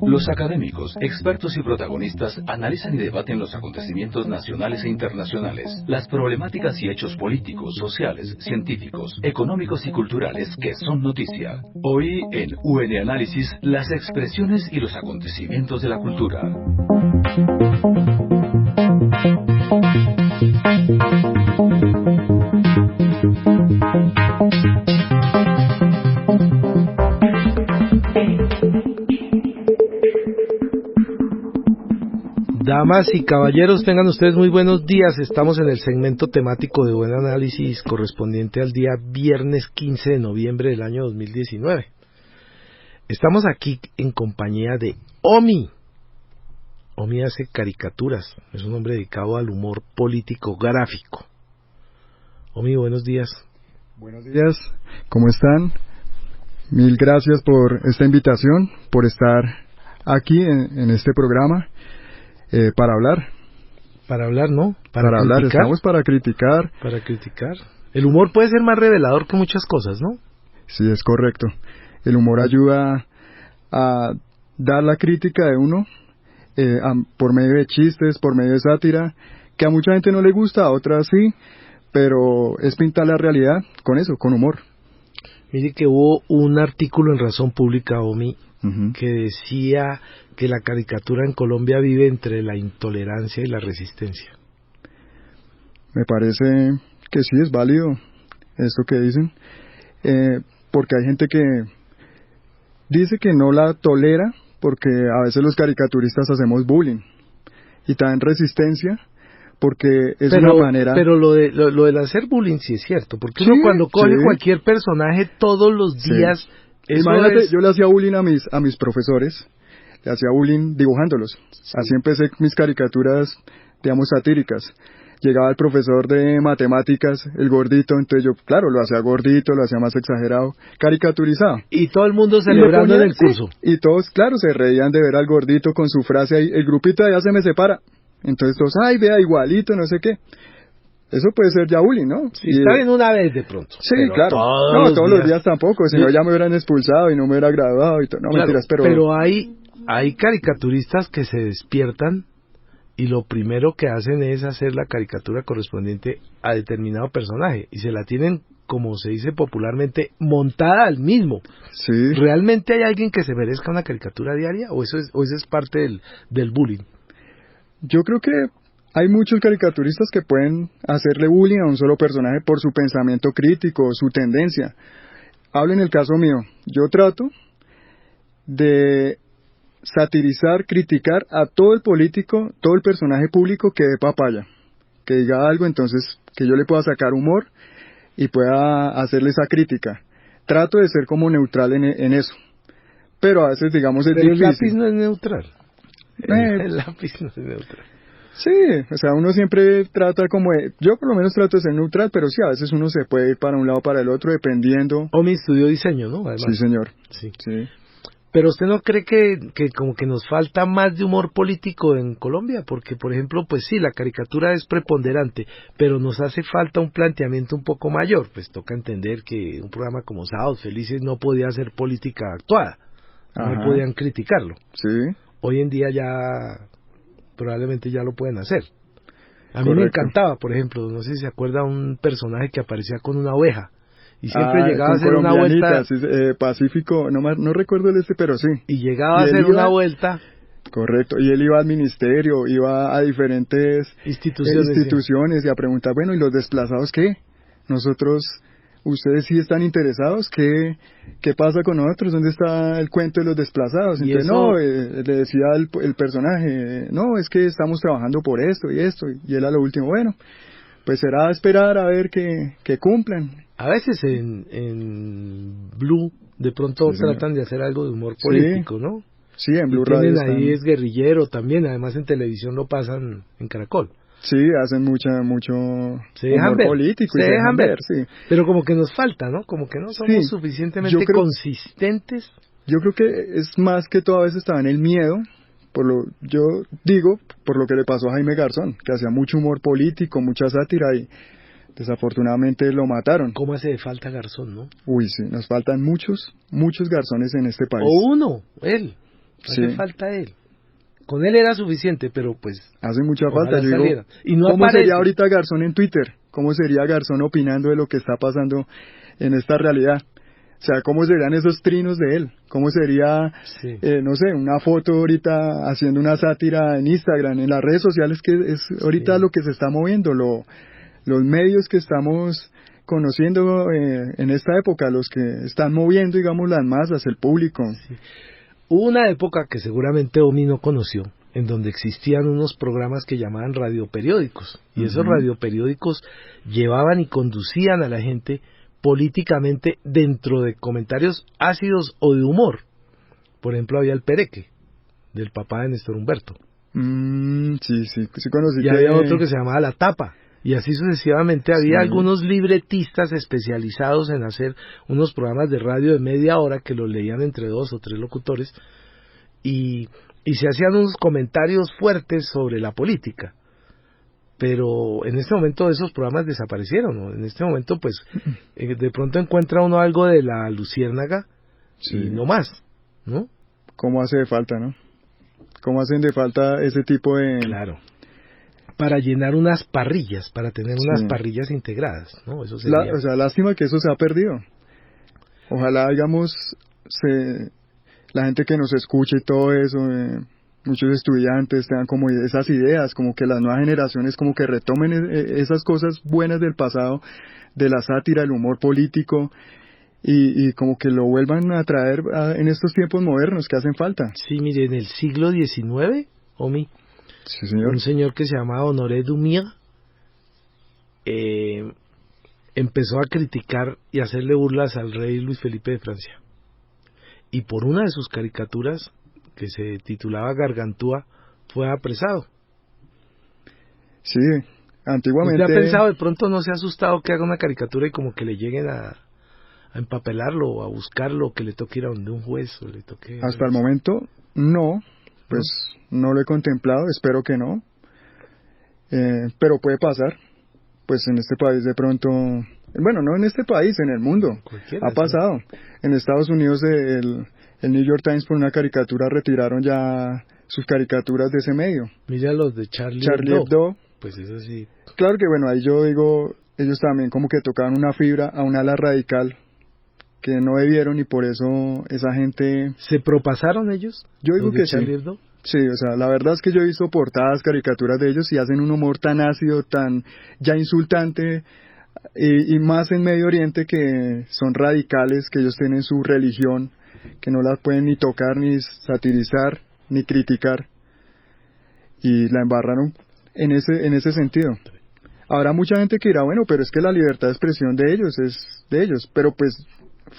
Los académicos, expertos y protagonistas analizan y debaten los acontecimientos nacionales e internacionales, las problemáticas y hechos políticos, sociales, científicos, económicos y culturales que son noticia. Hoy en UN Análisis, las expresiones y los acontecimientos de la cultura. Damas y caballeros, tengan ustedes muy buenos días. Estamos en el segmento temático de Buen Análisis correspondiente al día viernes 15 de noviembre del año 2019. Estamos aquí en compañía de Omi. Omi hace caricaturas, es un hombre dedicado al humor político gráfico. Omi, buenos días. Buenos días, ¿cómo están? Mil gracias por esta invitación, por estar aquí en este programa. Para hablar. Para hablar, ¿no? Para hablar, estamos para criticar. Para criticar. El humor puede ser más revelador que muchas cosas, ¿no? Sí, es correcto. El humor ayuda a dar la crítica de uno por medio de chistes, por medio de sátira, que a mucha gente no le gusta, a otras sí, pero es pintar la realidad con eso, con humor. Mire que hubo un artículo en Razón Pública, Omi, que decía que la caricatura en Colombia vive entre la intolerancia y la resistencia. Me parece que sí es válido esto que dicen, porque hay gente que dice que no la tolera porque a veces los caricaturistas hacemos bullying, y también resistencia porque es una manera... Pero lo del hacer bullying sí es cierto, porque uno cuando coge cualquier personaje todos los días... Imagínate, yo le hacía bullying a mis profesores, le hacía bullying dibujándolos. Sí. Así empecé mis caricaturas, digamos, satíricas. Llegaba el profesor de matemáticas, el gordito, entonces yo, claro, lo hacía gordito, lo hacía más exagerado, caricaturizado. Y todo el mundo celebrando en el curso. Y todos, claro, se reían de ver al gordito con su frase ahí, el grupito de allá se me separa. Entonces todos, ay, vea, igualito, no sé qué. Eso puede ser ya bullying, ¿no? Sí, está bien una vez de pronto. Sí, claro. Todos los días tampoco, si no ya me hubieran expulsado y no me hubiera graduado y todo. No, claro, mentiras, pero hay caricaturistas que se despiertan y lo primero que hacen es hacer la caricatura correspondiente a determinado personaje y se la tienen, como se dice popularmente, montada al mismo. Sí. ¿Realmente hay alguien que se merezca una caricatura diaria o eso es parte del bullying? Yo creo que hay muchos caricaturistas que pueden hacerle bullying a un solo personaje por su pensamiento crítico, su tendencia. Hablo en el caso mío. Yo trato de satirizar, criticar a todo el político, todo el personaje público que dé papaya, que diga algo, entonces que yo le pueda sacar humor y pueda hacerle esa crítica. Trato de ser como neutral en eso. Pero a veces, digamos, es difícil. El lápiz no es neutral. El lápiz no es neutral. Sí, o sea, uno siempre trata como de, yo por lo menos trato de ser neutral, pero sí, a veces uno se puede ir para un lado o para el otro, dependiendo. Omi estudió diseño, ¿no? Además. Sí, señor. Sí. Pero ¿usted no cree que como que nos falta más de humor político en Colombia? Porque, por ejemplo, pues sí, la caricatura es preponderante, pero nos hace falta un planteamiento un poco mayor. Pues toca entender que un programa como Sábados Felices no podía hacer política actuada, no podían criticarlo. Sí. Hoy en día ya... probablemente ya lo pueden hacer. A mí me encantaba, por ejemplo, no sé si se acuerda un personaje que aparecía con una oveja y siempre llegaba a hacer una vuelta. Sí, Pacífico, no recuerdo pero sí. Y llegaba a hacer una vuelta. Correcto, y él iba al ministerio, iba a diferentes instituciones y a preguntar, bueno, ¿y los desplazados qué? ¿Ustedes sí están interesados? ¿Qué pasa con nosotros? ¿Dónde está el cuento de los desplazados? Entonces, le decía el personaje, no, es que estamos trabajando por esto, y él a lo último, bueno, pues será esperar a ver que cumplan. A veces en Blue, de pronto tratan de hacer algo de humor político, ¿no? Sí, en Blue Radio. Ahí es guerrillero también, además en televisión lo pasan en Caracol. Sí, hacen mucho humor político se y dejan ver, sí. Pero como que nos falta, ¿no? Como que no somos suficientemente consistentes Yo creo que es más que todo a veces estaba en el miedo, yo digo, por lo que le pasó a Jaime Garzón, que hacía mucho humor político, mucha sátira y desafortunadamente lo mataron. ¿Cómo hace falta Garzón, no? Uy, sí, nos faltan muchos Garzones en este país. O uno, él. Sí. Hace falta él. Con él era suficiente, pero pues... Hace mucha falta. Yo digo, y no ¿cómo aparece. sería ahorita Garzón en Twitter? ¿Cómo sería Garzón opinando de lo que está pasando en esta realidad? O sea, ¿cómo serían esos trinos de él? ¿Cómo sería, sí. No sé, una foto ahorita haciendo una sátira en Instagram, en las redes sociales, que es ahorita lo que se está moviendo, los medios que estamos conociendo en esta época, los que están moviendo, digamos, las masas, el público. Sí. Hubo una época que seguramente Omi no conoció, en donde existían unos programas que llamaban radioperiódicos, y esos radioperiódicos llevaban y conducían a la gente políticamente dentro de comentarios ácidos o de humor. Por ejemplo, había el Pereque, del papá de Néstor Humberto. Sí conocí. Y había otro que se llamaba La Tapa. Y así sucesivamente había algunos libretistas especializados en hacer unos programas de radio de media hora que los leían entre 2 o 3 locutores y se hacían unos comentarios fuertes sobre la política. Pero en este momento esos programas desaparecieron, ¿no? En este momento pues de pronto encuentra uno algo de la Luciérnaga y no más, ¿no? ¿Cómo hace de falta, no? ¿Cómo hacen de falta ese tipo de... Claro. Para llenar unas parrillas, para tener unas parrillas integradas, ¿no? Eso sería... o sea, lástima que eso se ha perdido. Ojalá, digamos, la gente que nos escuche y todo eso, muchos estudiantes tengan como esas ideas, como que las nuevas generaciones como que retomen esas cosas buenas del pasado, de la sátira, el humor político, y como que lo vuelvan a traer en estos tiempos modernos que hacen falta. Sí, mire, en el siglo XIX, Omi, sí, señor. Un señor que se llamaba Honoré Dumier empezó a criticar y hacerle burlas al rey Luis Felipe de Francia. Y por una de sus caricaturas, que se titulaba Gargantúa, fue apresado. Sí, antiguamente... ¿Usted ha pensado, de pronto no se ha asustado que haga una caricatura y como que le lleguen a empapelarlo o a buscarlo, que le toque ir a donde un juez o le toque... Hasta el momento, no. Pues no lo he contemplado, espero que no, pero puede pasar, pues en este país de pronto, bueno, no en este país, en el mundo, ha pasado. En Estados Unidos el New York Times por una caricatura retiraron ya sus caricaturas de ese medio. Mira los de Charlie Hebdo. Pues eso sí. Claro que bueno, ahí yo digo, ellos también como que tocaban una fibra a un ala radical que no debieron y por eso esa gente... ¿Se propasaron ellos? Yo digo que sí. Sí, o sea, la verdad es que yo he visto portadas, caricaturas de ellos y hacen un humor tan ácido, tan ya insultante y más en Medio Oriente que son radicales, que ellos tienen su religión, que no la pueden ni tocar, ni satirizar, ni criticar y la embarraron en ese sentido. Habrá mucha gente que dirá, bueno, pero es que la libertad de expresión de ellos es de ellos, pero pues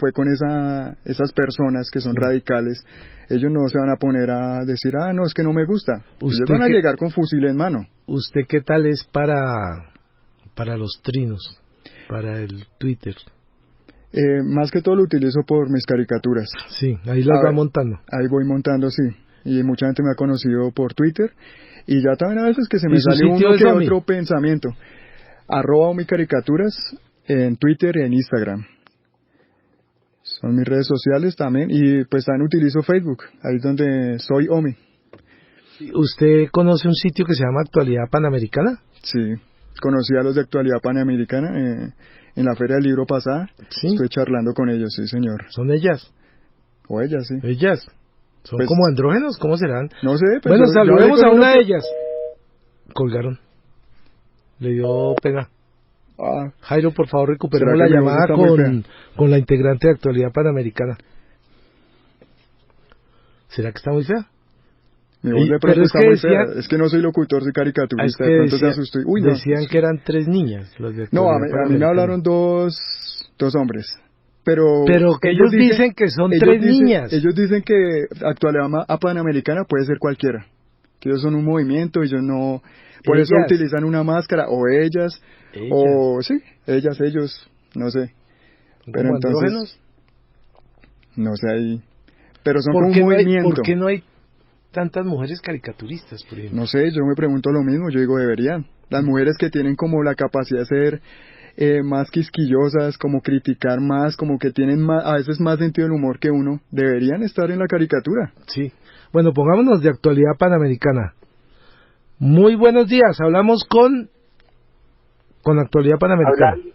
fue con esas personas que son radicales. Ellos no se van a poner a decir, no, es que no me gusta. Ellos van a llegar con fusil en mano. ¿Usted qué tal es para los trinos, para el Twitter? Más que todo lo utilizo por mis caricaturas. Sí, ahí las va montando. Ahí voy montando, sí. Y mucha gente me ha conocido por Twitter. Y ya también a veces que se me sale uno que otro pensamiento. @omicaricaturas en Twitter y en Instagram. Son mis redes sociales también. Y pues también utilizo Facebook. Ahí es donde soy Omi. ¿Usted conoce un sitio que se llama Actualidad Panamericana? Sí, conocí a los de Actualidad Panamericana en la Feria del Libro pasada. ¿Sí? Estoy charlando con ellos, sí señor. ¿Son ellas? O ellas, sí. ¿Ellas? ¿Son pues, como andrógenos? ¿Cómo serán? No sé. Pues bueno, saludemos a una de ellas. Colgaron. Le dio pega. Jairo, por favor, recuperemos la llamada con la integrante de Actualidad Panamericana. ¿Será que está muy fea? Mi voz de pronto está muy fea. Es que no soy locutor, soy caricaturista. De pronto se asustó. Uy, no. Decían que eran 3 niñas. Los de no, a mí me hablaron dos hombres. Pero que ellos dicen que son 3 niñas. Ellos dicen que Actualidad Panamericana puede ser cualquiera. Que ellos son un movimiento, ellos no... Por eso utilizan una máscara, o ellas, o sí, ellos, no sé. Pero entonces, no sé ahí. pero son como un movimiento. ¿Por qué no hay tantas mujeres caricaturistas, por ejemplo? No sé, yo me pregunto lo mismo, yo digo, deberían. Las mujeres que tienen como la capacidad de ser más quisquillosas, como criticar más, como que tienen más, a veces más sentido del humor que uno, deberían estar en la caricatura. Sí. Bueno, pongámonos de actualidad panamericana. Muy buenos días, hablamos con actualidad panamericana. Hablar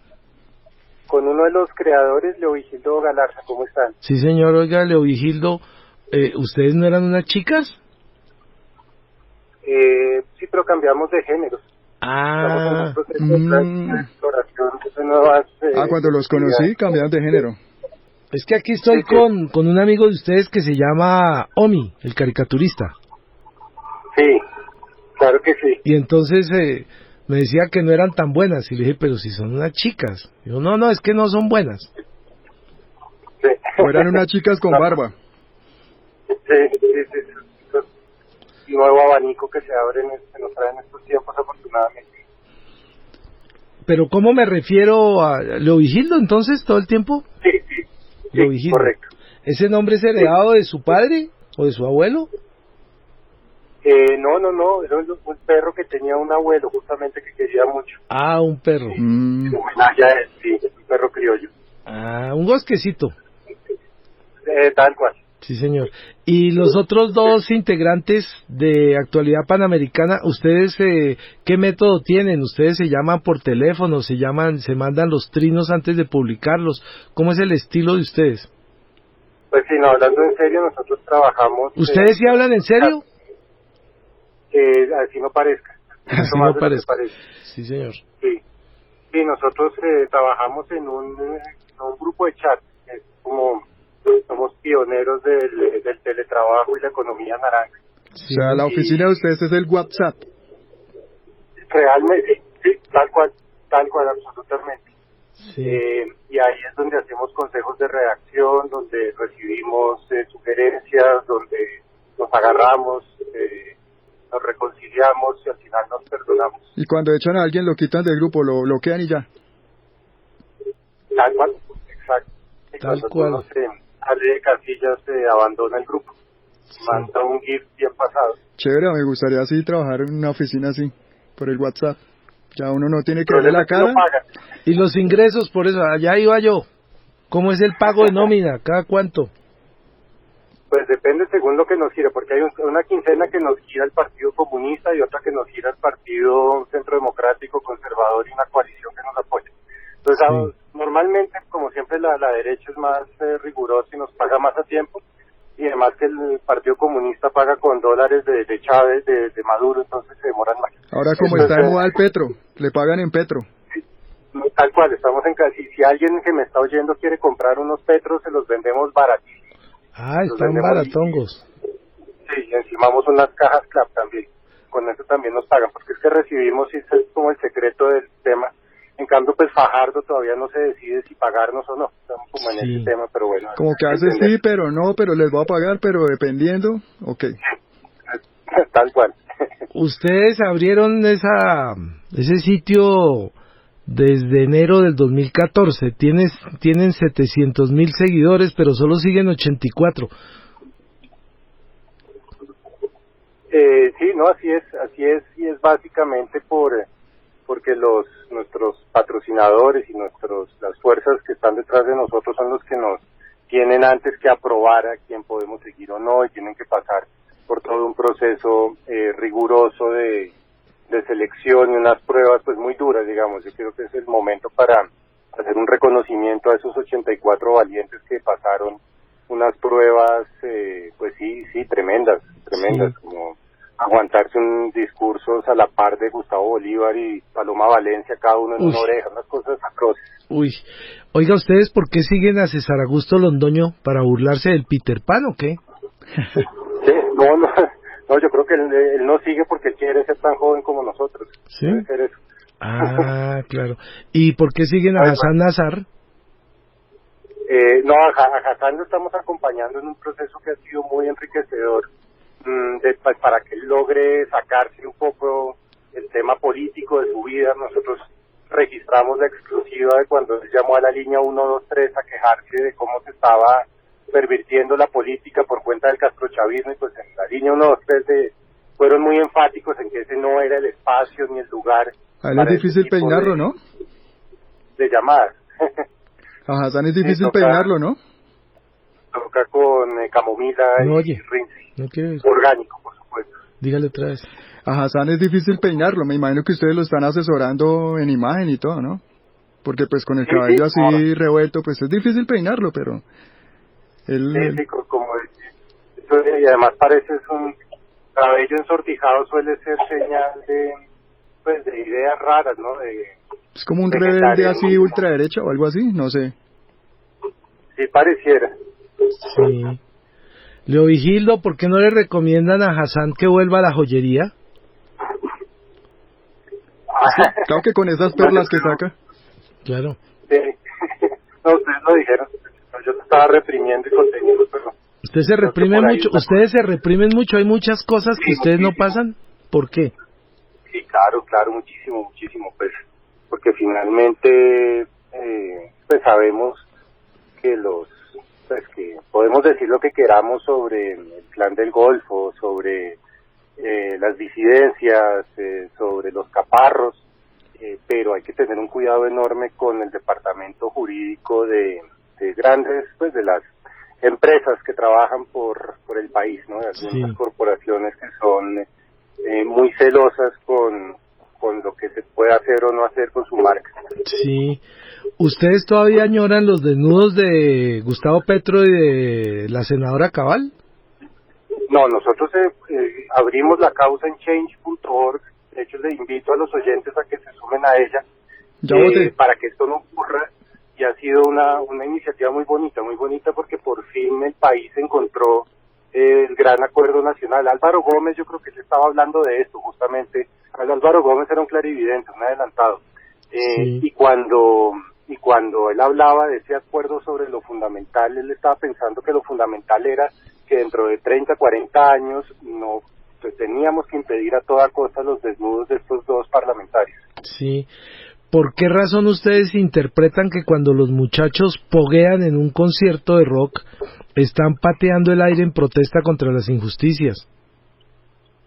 con uno de los creadores, Leovigildo Galarza, ¿cómo están? Sí, señor, oiga, Leovigildo, ¿ustedes no eran unas chicas? Sí, pero cambiamos de género. Ah, Exploración de nuevas, cuando los conocí cambiaron de género. es que aquí estoy con un amigo de ustedes que se llama Omi, el caricaturista. Sí, claro que sí. Y entonces me decía que no eran tan buenas, y le dije, pero si son unas chicas. Digo, no, es que no son buenas. Sí. O eran unas chicas con barba. Sí. Nuevo abanico que se abre se nos trae en estos tiempos, afortunadamente. Pero ¿cómo me refiero a Leovigildo entonces todo el tiempo? Sí, Leovigildo. correcto. ¿Ese nombre es heredado de su padre o de su abuelo? No, era un perro que tenía un abuelo justamente que quería mucho. Ah, un perro. En homenaje a él, sí, un perro criollo. Ah, un bosquecito. Tal cual. Sí, señor. Y los otros dos integrantes de Actualidad Panamericana, ¿ustedes qué método tienen? ¿Ustedes se llaman por teléfono, se mandan los trinos antes de publicarlos? ¿Cómo es el estilo de ustedes? Pues sí, no, hablando en serio, nosotros trabajamos... ¿Ustedes sí hablan en serio? Así no parezca. Así más no de lo que parezca. parece. Sí, señor. Sí, nosotros trabajamos en un grupo de chat, es como somos pioneros del teletrabajo y la economía naranja. Sí, O sea, la oficina de ustedes es el WhatsApp. Realmente, sí, tal cual, absolutamente. sí. Y ahí es donde hacemos consejos de redacción, donde recibimos sugerencias, donde nos agarramos, nos reconciliamos y al final nos perdonamos. Y cuando echan a alguien lo quitan del grupo, lo bloquean y ya. Tal cual, exacto. Y Tal cuando cual. uno sale de casillas, se abandona el grupo. Manda un GIF bien pasado. Chévere, me gustaría así trabajar en una oficina así, por el WhatsApp. Ya uno no tiene que verle la cara. Y los ingresos, por eso, allá iba yo. ¿Cómo es el pago de nómina? ¿Cada cuánto? Pues depende según lo que nos gira, porque hay una quincena que nos gira el Partido Comunista y otra que nos gira el Partido Centro Democrático Conservador y una coalición que nos apoya. Entonces, normalmente, como siempre, la derecha es más rigurosa y nos paga más a tiempo, y además que el Partido Comunista paga con dólares de Chávez, de Maduro, entonces se demoran más. Ahora como está de moda el Petro, le pagan en Petro. Tal cual, estamos en casi. Si alguien que me está oyendo quiere comprar unos petros, se los vendemos baratísimos. Ah, están baratongos. Sí, encimamos unas cajas CLAP también. Con eso también nos pagan, porque es que recibimos, y es como el secreto del tema. En cambio, pues Fajardo todavía no se decide si pagarnos o no. Estamos como en ese tema, pero bueno. Como que hace sí, pero no, pero les voy a pagar, pero dependiendo, ok. Tal cual. Ustedes abrieron ese sitio desde enero del 2014. Tienen 700,000 seguidores, pero solo siguen 84. Sí, no, así es, y es básicamente porque nuestros patrocinadores y las fuerzas que están detrás de nosotros son los que nos tienen antes que aprobar a quién podemos seguir o no, y tienen que pasar por todo un proceso riguroso de selección y unas pruebas pues muy duras, digamos. Yo creo que es el momento para hacer un reconocimiento a esos 84 valientes que pasaron unas pruebas pues sí, tremendas, sí. Como aguantarse un discurso a la par de Gustavo Bolívar y Paloma Valencia, cada uno en una oreja, unas cosas atroces. Uy, oiga, ¿ustedes por qué siguen a César Augusto Londoño? ¿Para burlarse del Peter Pan o qué? Sí, no, yo creo que él no sigue porque quiere ser tan joven como nosotros. ¿Sí? Debe ser eso. Ah, claro. ¿Y por qué siguen a Hassan Nazar? No, a Hassan lo estamos acompañando en un proceso que ha sido muy enriquecedor para que él logre sacarse un poco el tema político de su vida. Nosotros registramos la exclusiva de cuando él llamó a la línea 123 a quejarse de cómo se estaba pervirtiendo la política por cuenta del castrochavismo, y pues en la línea 1, 2, 3 fueron muy enfáticos en que ese no era el espacio ni el lugar. A él es difícil peinarlo, ¿no? De llamadas. A Hassan es difícil toca, peinarlo, ¿no? Toca con camomila no, y oye, rinse. ¿no quieres? Orgánico, por supuesto. Dígale otra vez. A Hassan es difícil peinarlo, me imagino que ustedes lo están asesorando en imagen y todo, ¿no? Porque pues con el cabello así revuelto, pues es difícil peinarlo, pero... Sí, como y además parece un cabello ensortijado, suele ser señal de ideas raras, ¿no? Es como un rebelde así ultraderecha o algo así, no sé. Sí, pareciera. Sí. Leo Vigildo, ¿por qué no le recomiendan a Hassan que vuelva a la joyería? Claro que con esas perlas que saca. Claro. Sí. No, ustedes lo dijeron. Yo lo estaba reprimiendo y conteniendo, pero... Usted se reprime mucho, ustedes se reprimen mucho, hay muchas cosas que ustedes muchísimo. no pasan. ¿Por qué? Sí, claro, muchísimo, pues, porque finalmente, pues sabemos que que podemos decir lo que queramos sobre el plan del Golfo, sobre las disidencias, sobre los caparros, pero hay que tener un cuidado enorme con el departamento jurídico de grandes, pues, de las empresas que trabajan por el país, ¿no? De algunas corporaciones que son muy celosas con lo que se puede hacer o no hacer con su marca. Sí. ¿Ustedes todavía añoran los desnudos de Gustavo Petro y de la senadora Cabal? No, nosotros abrimos la causa en change.org. De hecho, le invito a los oyentes a que se sumen a ella para que esto no ocurra. Y ha sido una iniciativa muy bonita porque por fin el país encontró el gran acuerdo nacional. Álvaro Gómez, yo creo que él estaba hablando de esto justamente. Álvaro Gómez era un clarividente, un adelantado. Y cuando él hablaba de ese acuerdo sobre lo fundamental, él estaba pensando que lo fundamental era que dentro de 30, 40 años no pues, teníamos que impedir a toda costa los desnudos de estos dos parlamentarios. Sí. ¿Por qué razón ustedes interpretan que cuando los muchachos poguean en un concierto de rock están pateando el aire en protesta contra las injusticias?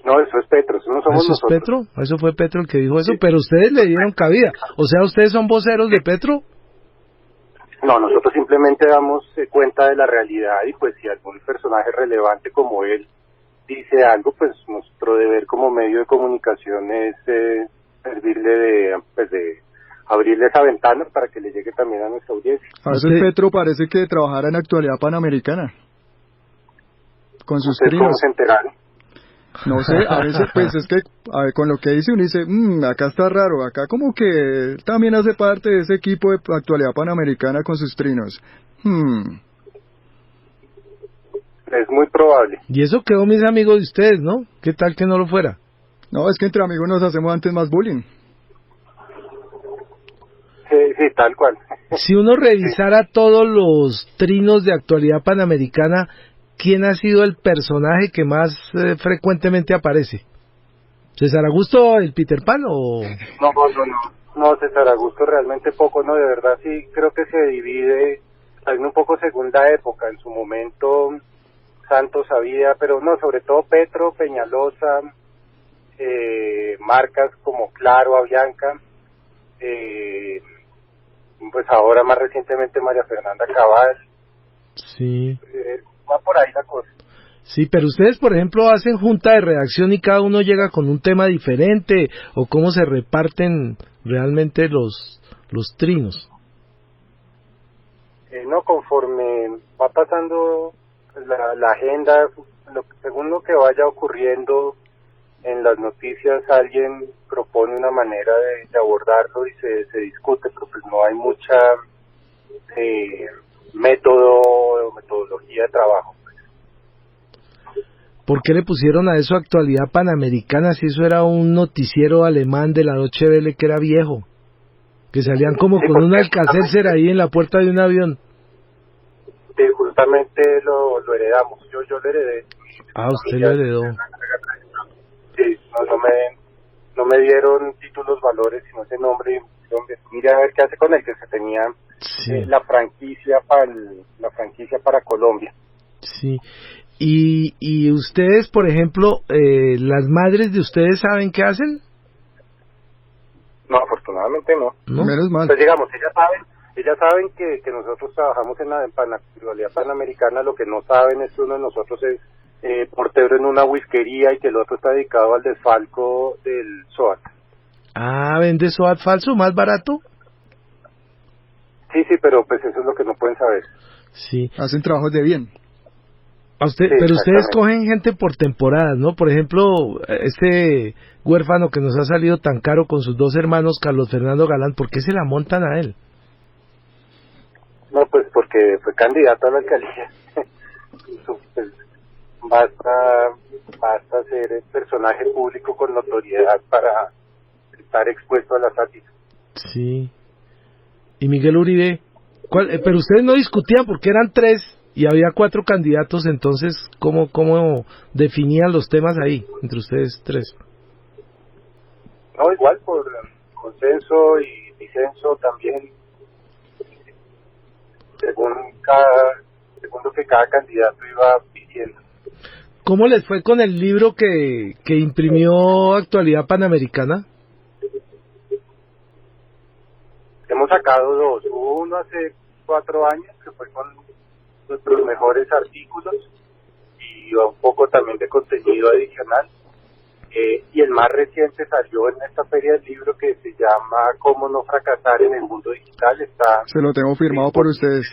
No, eso es Petro, eso no somos ¿Eso nosotros. es Petro? Eso fue Petro el que dijo eso, pero ustedes le dieron cabida. O sea, ¿ustedes son voceros de Petro? No, nosotros simplemente damos cuenta de la realidad y pues si algún personaje relevante como él dice algo, pues nuestro deber como medio de comunicación es servirle de abrirle esa ventana para que le llegue también a nuestra audiencia. A veces Petro parece que trabajara en Actualidad Panamericana con sus trinos. ¿Cómo se enteraron? No sé, a veces pues es que a ver, con lo que dice uno dice, acá está raro, acá como que también hace parte de ese equipo de Actualidad Panamericana con sus trinos. Es muy probable. Y eso quedó, mis amigos de ustedes, ¿no? ¿Qué tal que no lo fuera? No, es que entre amigos nos hacemos antes más bullying. Sí, tal cual. Si uno revisara todos los trinos de Actualidad Panamericana, ¿quién ha sido el personaje que más frecuentemente aparece? ¿César Augusto, el Peter Pan o...? No, César Augusto realmente poco, no, de verdad sí creo que se divide, también un poco según la época. En su momento Santos había, pero no, sobre todo Petro, Peñalosa, marcas como Claro, Avianca, pues ahora más recientemente María Fernanda Cabal. Sí. Va por ahí la cosa. Sí, pero ustedes, por ejemplo, hacen junta de redacción y cada uno llega con un tema diferente, o cómo se reparten realmente los trinos. No, conforme va pasando la agenda, según lo que vaya ocurriendo en las noticias, alguien propone una manera de abordarlo y se discute, pero pues no hay mucha metodología de trabajo. ¿Por qué le pusieron a eso Actualidad Panamericana si eso era un noticiero alemán de la Deutsche Welle que era viejo? Que salían como con un Alcacelser ahí en la puerta de un avión. Sí, justamente lo heredamos. Yo lo heredé. Ah, usted lo heredó. Sí, no me dieron títulos, valores, sino ese nombre. Mire a ver qué hace con el que se tenía Sí. la franquicia para Colombia. Sí. Y ustedes, por ejemplo, las madres de ustedes saben qué hacen, No, afortunadamente no. ¿no? Menos mal. Pues digamos, ellas saben que nosotros trabajamos en la actualidad panamericana. Lo que no saben es que uno de nosotros es portero en una whiskería y que el otro está dedicado al desfalco del SOAT. Ah, ¿vende SOAT falso, más barato? Sí, pero pues eso es lo que no pueden saber. Sí. Hacen trabajos de bien. Sí, pero ustedes cogen gente por temporadas, ¿no? Por ejemplo, este huérfano que nos ha salido tan caro con sus dos hermanos, Carlos Fernando Galán, ¿por qué se la montan a él? No, pues porque fue candidato a la alcaldía. Pues, basta ser el personaje público con notoriedad para estar expuesto a la sátira. Sí. ¿Y Miguel Uribe? Pero ustedes no discutían porque eran 3 y había 4 candidatos, entonces, ¿cómo definían los temas ahí, entre ustedes 3? No, igual por consenso y disenso también, según lo que cada candidato iba pidiendo. ¿Cómo les fue con el libro que imprimió Actualidad Panamericana? Hemos sacado 2. Hubo uno hace 4 años que fue con nuestros mejores artículos y un poco también de contenido adicional. Y el más reciente salió en esta feria del libro que se llama Cómo no fracasar en el mundo digital. Se lo tengo firmado por ustedes.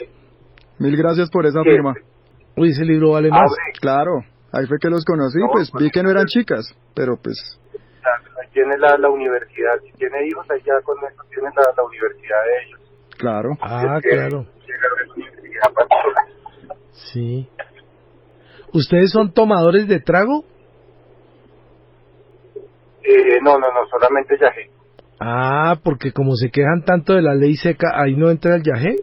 Mil gracias por esa Sí. firma. Uy, ese libro vale más. Claro, ahí fue que los conocí, No, pues vi que no eran chicas, pero pues... Ahí tiene la universidad. Si tiene hijos, ahí ya con eso tiene la universidad de ellos. Claro. Ah, Es que claro. llega a la universidad para- Sí. ¿Ustedes son tomadores de trago? No, solamente yagé. Ah, porque como se quejan tanto de la ley seca, ¿ahí no entra el yagé?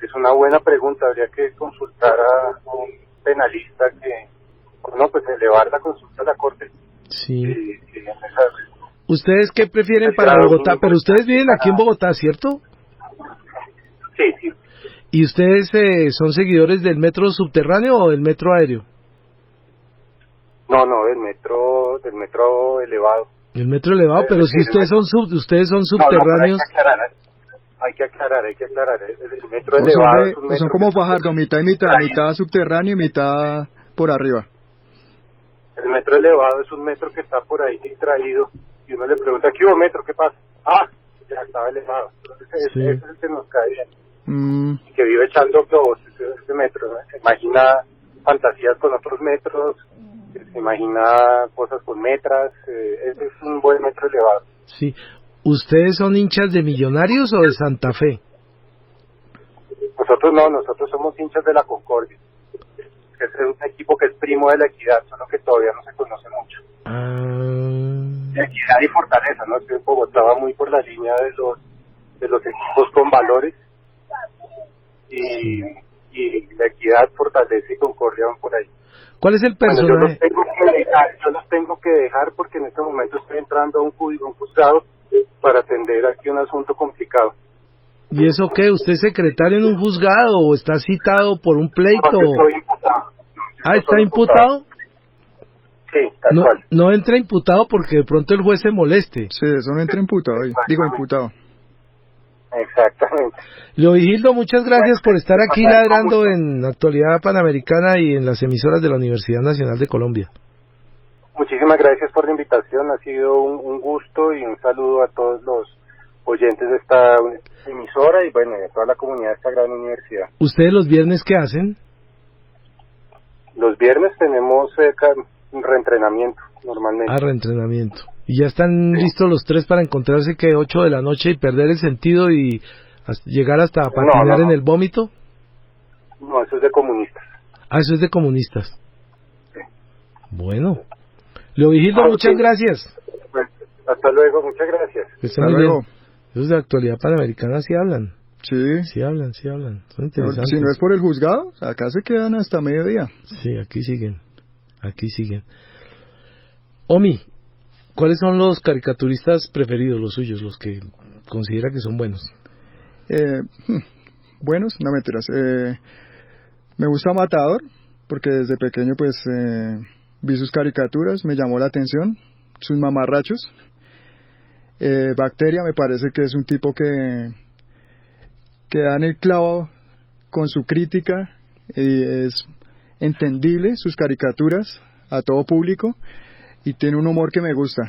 Es una buena pregunta, habría que consultar a un penalista pues elevar la consulta a la corte. Sí. Y ¿Ustedes qué prefieren El para trago Bogotá? mínimo Pero ustedes viven aquí en para- Bogotá, ¿cierto? sí. ¿Y ustedes son seguidores del metro subterráneo o del metro aéreo? No, del metro elevado. El metro elevado, pero si Sí, ustedes son No, pero subterráneos. hay que aclarar. El metro O son, elevado es un o metro son como que- Fajardo, mitad y mitad, mitad subterráneo y mitad por arriba. El metro elevado es un metro que está por ahí distraído y uno le pregunta, ¿qué hubo metro? ¿Qué pasa? Ah, ya estaba elevado. Entonces Sí. ese es el que nos cae bien. Mm, Y que vive echando globos, ese metro, ¿no? Se imagina fantasías con otros metros, se imagina cosas con metras, ese es un buen metro elevado. Sí. ¿Ustedes son hinchas de Millonarios o de Santa Fe? Nosotros somos hinchas de la Concordia, que es un equipo que es primo de la Equidad, solo que todavía no se conoce mucho. Equidad y Fortaleza, ¿no? Es que Bogotá va muy por la línea de los equipos con valores y la Equidad, Fortaleza y Concordia van por ahí. ¿Cuál es el Bueno, personaje? yo los tengo que dejar porque en este momento estoy entrando a un juzgado para atender aquí un asunto complicado. ¿Y eso qué? ¿Usted es secretario en un juzgado o está citado por un pleito? No, yo estoy imputado. Ah, ¿está imputado? Sí, tal No, cual. no entra imputado porque de pronto el juez se moleste. sí, eso no entra imputado ahí. Digo imputado. Exactamente. Leovigildo, muchas gracias por estar aquí ladrando en Actualidad Panamericana y en las emisoras de la Universidad Nacional de Colombia. Muchísimas gracias por la invitación, ha sido un gusto y un saludo a todos los oyentes de esta emisora y bueno, de toda la comunidad de esta gran universidad. ¿Ustedes los viernes qué hacen? Los viernes tenemos reentrenamiento normalmente. Ah, reentrenamiento. ¿Y ya están listos los 3 para encontrarse que 8 de la noche y perder el sentido y llegar hasta patinar en el vómito? No, eso es de comunistas. Ah, eso es de comunistas. Sí. Bueno. Leovigildo, muchas gracias. Bueno, hasta luego, muchas gracias. Que estén Hasta muy bien. luego. Esos de Actualidad Panamericana sí hablan. Sí. Sí hablan. Son Pero interesantes. si no es por el juzgado, acá se quedan hasta mediodía. Sí, aquí siguen. Omi, ¿cuáles son los caricaturistas preferidos, los suyos, los que considera que son buenos? Buenos, no mentiras. Me gusta Matador, porque desde pequeño pues vi sus caricaturas, me llamó la atención, sus mamarrachos. Bacteria me parece que es un tipo que da en el clavo con su crítica y es entendible sus caricaturas a todo público y tiene un humor que me gusta.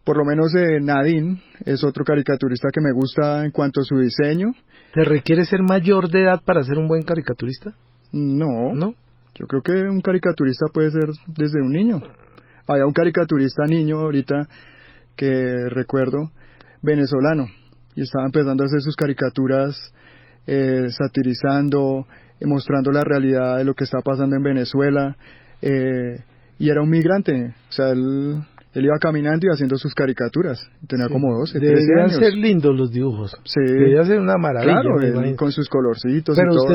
Por lo menos Nadine es otro caricaturista que me gusta en cuanto a su diseño. ¿Se requiere ser mayor de edad para ser un buen caricaturista? No, ¿No? yo creo que un caricaturista puede ser desde un niño. Había un caricaturista niño ahorita que recuerdo, venezolano, y estaba empezando a hacer sus caricaturas satirizando, mostrando la realidad de lo que está pasando en Venezuela, y era un migrante, o sea, él iba caminando y haciendo sus caricaturas, tenía como 12, 13 años. Deberían ser lindos los dibujos, sí, debería ser una maravilla. Claro, con sus colorcitos. Pero y todo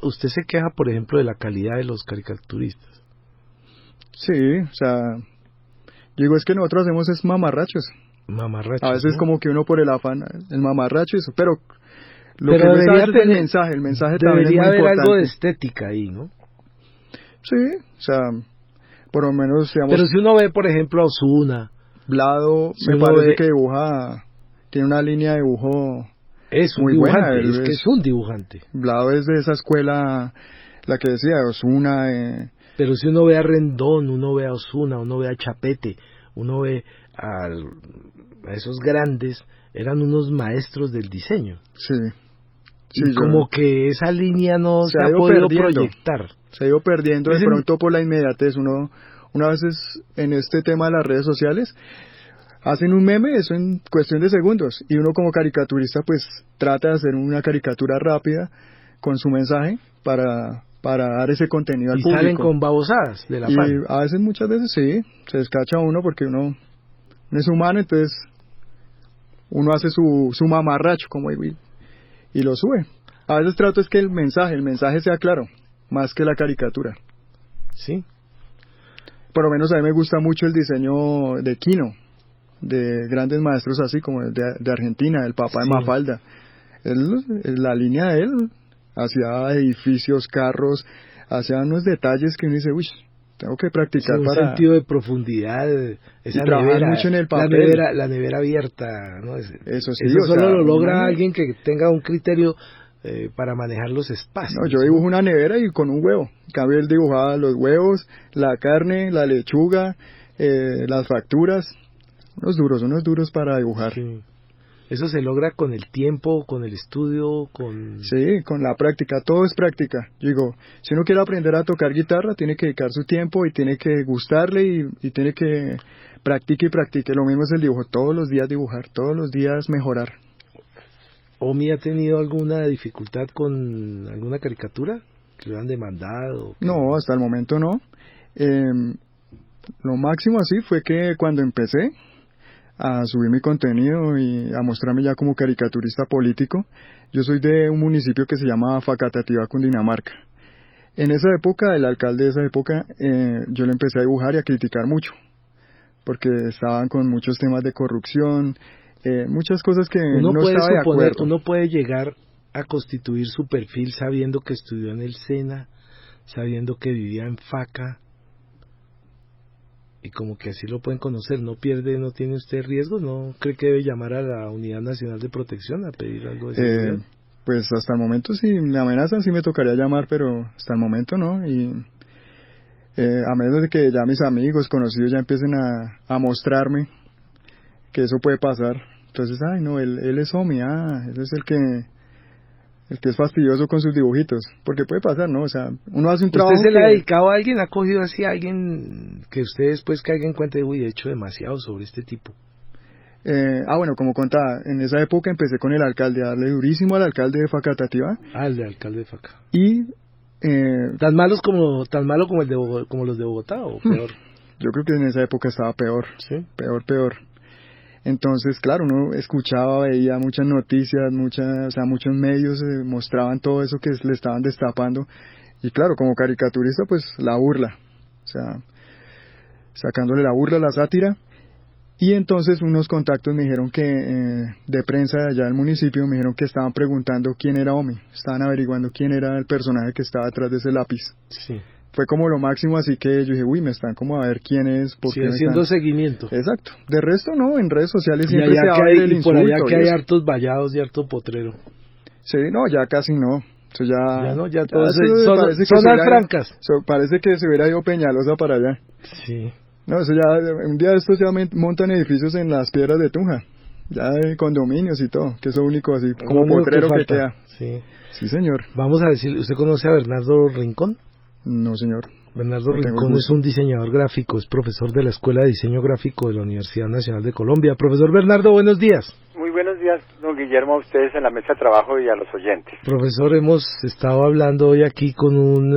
usted se queja, por ejemplo, de la calidad de los caricaturistas. Sí, o sea, digo, es que nosotros hacemos es mamarrachos. Mamarrachos, a veces ¿no? Como que uno por el afán, el mamarracho, eso, pero lo pero que debería es el mensaje también es muy debería haber importante. algo de estética ahí, ¿no? Sí, o sea, por lo menos, digamos, Pero si uno ve, por ejemplo, a Ozuna, Blado, si me uno parece ve, que dibuja, tiene una línea de dibujo es un muy dibujante, buena. es un dibujante. Blado es de esa escuela, la que decía, Ozuna. Pero si uno ve a Rendón, uno ve a Ozuna, uno ve a Chapete, uno ve a esos grandes, eran unos maestros del diseño. Sí. Y como que esa línea no se ha podido proyectar. Se ha ido perdiendo de pronto por la inmediatez. Una veces en este tema de las redes sociales hacen un meme, eso en cuestión de segundos, y uno como caricaturista pues trata de hacer una caricatura rápida con su mensaje para dar ese contenido al público. Y salen con babosadas de la y pan. a veces, muchas veces sí, se descacha uno porque uno es humano, entonces uno hace su mamarracho como y lo sube. A veces trato es que el mensaje sea claro, más que la caricatura. Sí. Por lo menos a mí me gusta mucho el diseño de Quino, de grandes maestros así como el de Argentina, el papá de Mafalda. La línea de él hacía edificios, carros, hacía unos detalles que uno dice, uy, tengo que practicar un para... sentido de profundidad, esa nevera, mucho en el papel. La nevera abierta, ¿no? Eso sí, eso solo lo logra alguien que tenga un criterio para manejar los espacios. No, yo dibujo una nevera y con un huevo. En cambio él dibujaba los huevos, la carne, la lechuga, las facturas. Unos duros para dibujar. Sí. Eso se logra con el tiempo, con el estudio, con... Sí, con la práctica, todo es práctica. Yo digo, si uno quiere aprender a tocar guitarra, tiene que dedicar su tiempo y tiene que gustarle y tiene que practique y practique. Lo mismo es el dibujo, todos los días dibujar, todos los días mejorar. ¿Omi ha tenido alguna dificultad con alguna caricatura? ¿Que le han demandado? No, hasta el momento no. Lo máximo así fue que cuando empecé a subir mi contenido y a mostrarme ya como caricaturista político, yo soy de un municipio que se llama Facatativá, Cundinamarca. En esa época, el alcalde de esa época, yo le empecé a dibujar y a criticar mucho, porque estaban con muchos temas de corrupción, muchas cosas que no estaba de acuerdo. Uno puede llegar a constituir su perfil sabiendo que estudió en el SENA, sabiendo que vivía en Faca, y como que así lo pueden conocer. No tiene usted riesgos, no cree que debe llamar a la Unidad Nacional de Protección a pedir algo de seguridad. Pues hasta el momento si me amenazan sí me tocaría llamar, pero hasta el momento no, y a menos de que ya mis amigos conocidos ya empiecen a mostrarme que eso puede pasar, entonces ay no, él es Omi, él es el que es fastidioso con sus dibujitos, porque puede pasar, ¿no? O sea, uno hace un trabajo. ¿Usted se le ha dedicado a alguien, ha cogido así a alguien que usted después caiga en cuenta de, uy, he hecho demasiado sobre este tipo? Bueno, como contaba, en esa época empecé con el alcalde, a darle durísimo al alcalde de Facatativá. El de alcalde de Faca. Y... ¿Tan malo como como los de Bogotá o peor? Yo creo que en esa época estaba peor. ¿Sí? Peor. Entonces, claro, uno escuchaba, veía muchas noticias, muchos medios mostraban todo eso que le estaban destapando. Y claro, como caricaturista, pues la burla. O sea, sacándole la burla, la sátira. Y entonces unos contactos me dijeron que, de prensa de allá del municipio, me dijeron que estaban preguntando quién era Omi, estaban averiguando quién era el personaje que estaba detrás de ese lápiz. Sí. Fue como lo máximo, así que yo dije, uy, me están como a ver quién es, por Sí, qué me haciendo están... seguimiento. Exacto. De resto no, en redes sociales Y siempre allá se que habla hay, del y por insulto. allá que y hay eso. hartos vallados y harto potrero. Sí, no, ya casi no. Eso Ya no, ya todos eso parece que se zonas hubiera- francas. parece que se hubiera ido Peñalosa para allá. Sí. No, eso ya, un día de estos ya montan edificios en las piedras de Tunja. Ya hay condominios y todo, que es lo único así, como Lo único potrero que falta. queda. Sí. Sí, señor. Vamos a decir, ¿usted conoce a Bernardo Rincón? No, señor. Bernardo No tengo el Rincón es gusto. un diseñador gráfico, es profesor de la Escuela de Diseño Gráfico de la Universidad Nacional de Colombia. Profesor Bernardo, buenos días. Muy buenos días, don Guillermo, a ustedes en la mesa de trabajo y a los oyentes. Profesor, hemos estado hablando hoy aquí con un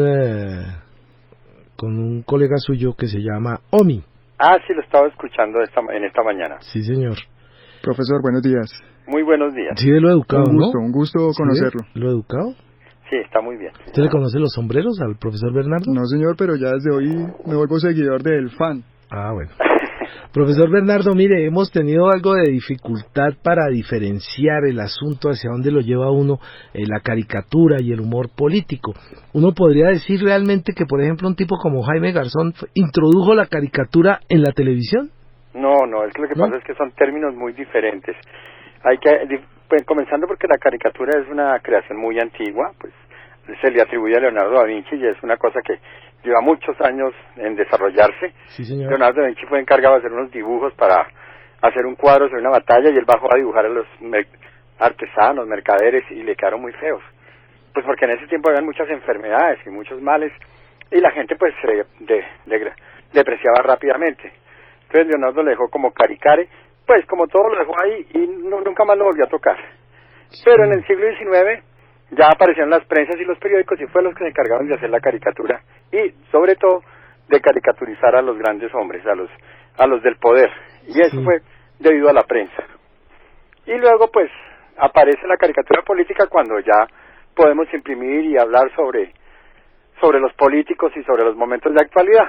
colega suyo que se llama Omi. Ah, sí, lo estaba escuchando en esta mañana. Sí, señor. Profesor, buenos días. Muy buenos días. Sí, de lo educado, Un gusto ¿no? conocerlo. ¿Sí, lo educado? Sí, está muy bien. ¿Usted le conoce los sombreros al profesor Bernardo? No, señor, pero ya desde hoy me vuelvo seguidor del fan. Ah, bueno. Profesor Bernardo, mire, hemos tenido algo de dificultad para diferenciar el asunto hacia dónde lo lleva uno, la caricatura y el humor político. Uno podría decir realmente que, por ejemplo, un tipo como Jaime Garzón introdujo la caricatura en la televisión. No, es que lo que pasa es que son términos muy diferentes. Hay que, pues, comenzando porque la caricatura es una creación muy antigua, pues se le atribuye a Leonardo da Vinci y es una cosa que lleva muchos años en desarrollarse. Sí, señor. Leonardo da Vinci fue encargado de hacer unos dibujos para hacer un cuadro sobre una batalla y él bajó a dibujar a los artesanos, mercaderes y le quedaron muy feos. Pues porque en ese tiempo habían muchas enfermedades y muchos males y la gente pues se depreciaba rápidamente. Entonces Leonardo le dejó como caricare, pues como todo lo dejó ahí y nunca más lo volvió a tocar. Pero en el siglo XIX ya aparecieron las prensas y los periódicos y fue los que se encargaron de hacer la caricatura y sobre todo de caricaturizar a los grandes hombres, a los del poder, y eso fue debido a la prensa. Y luego pues aparece la caricatura política cuando ya podemos imprimir y hablar sobre los políticos y sobre los momentos de actualidad.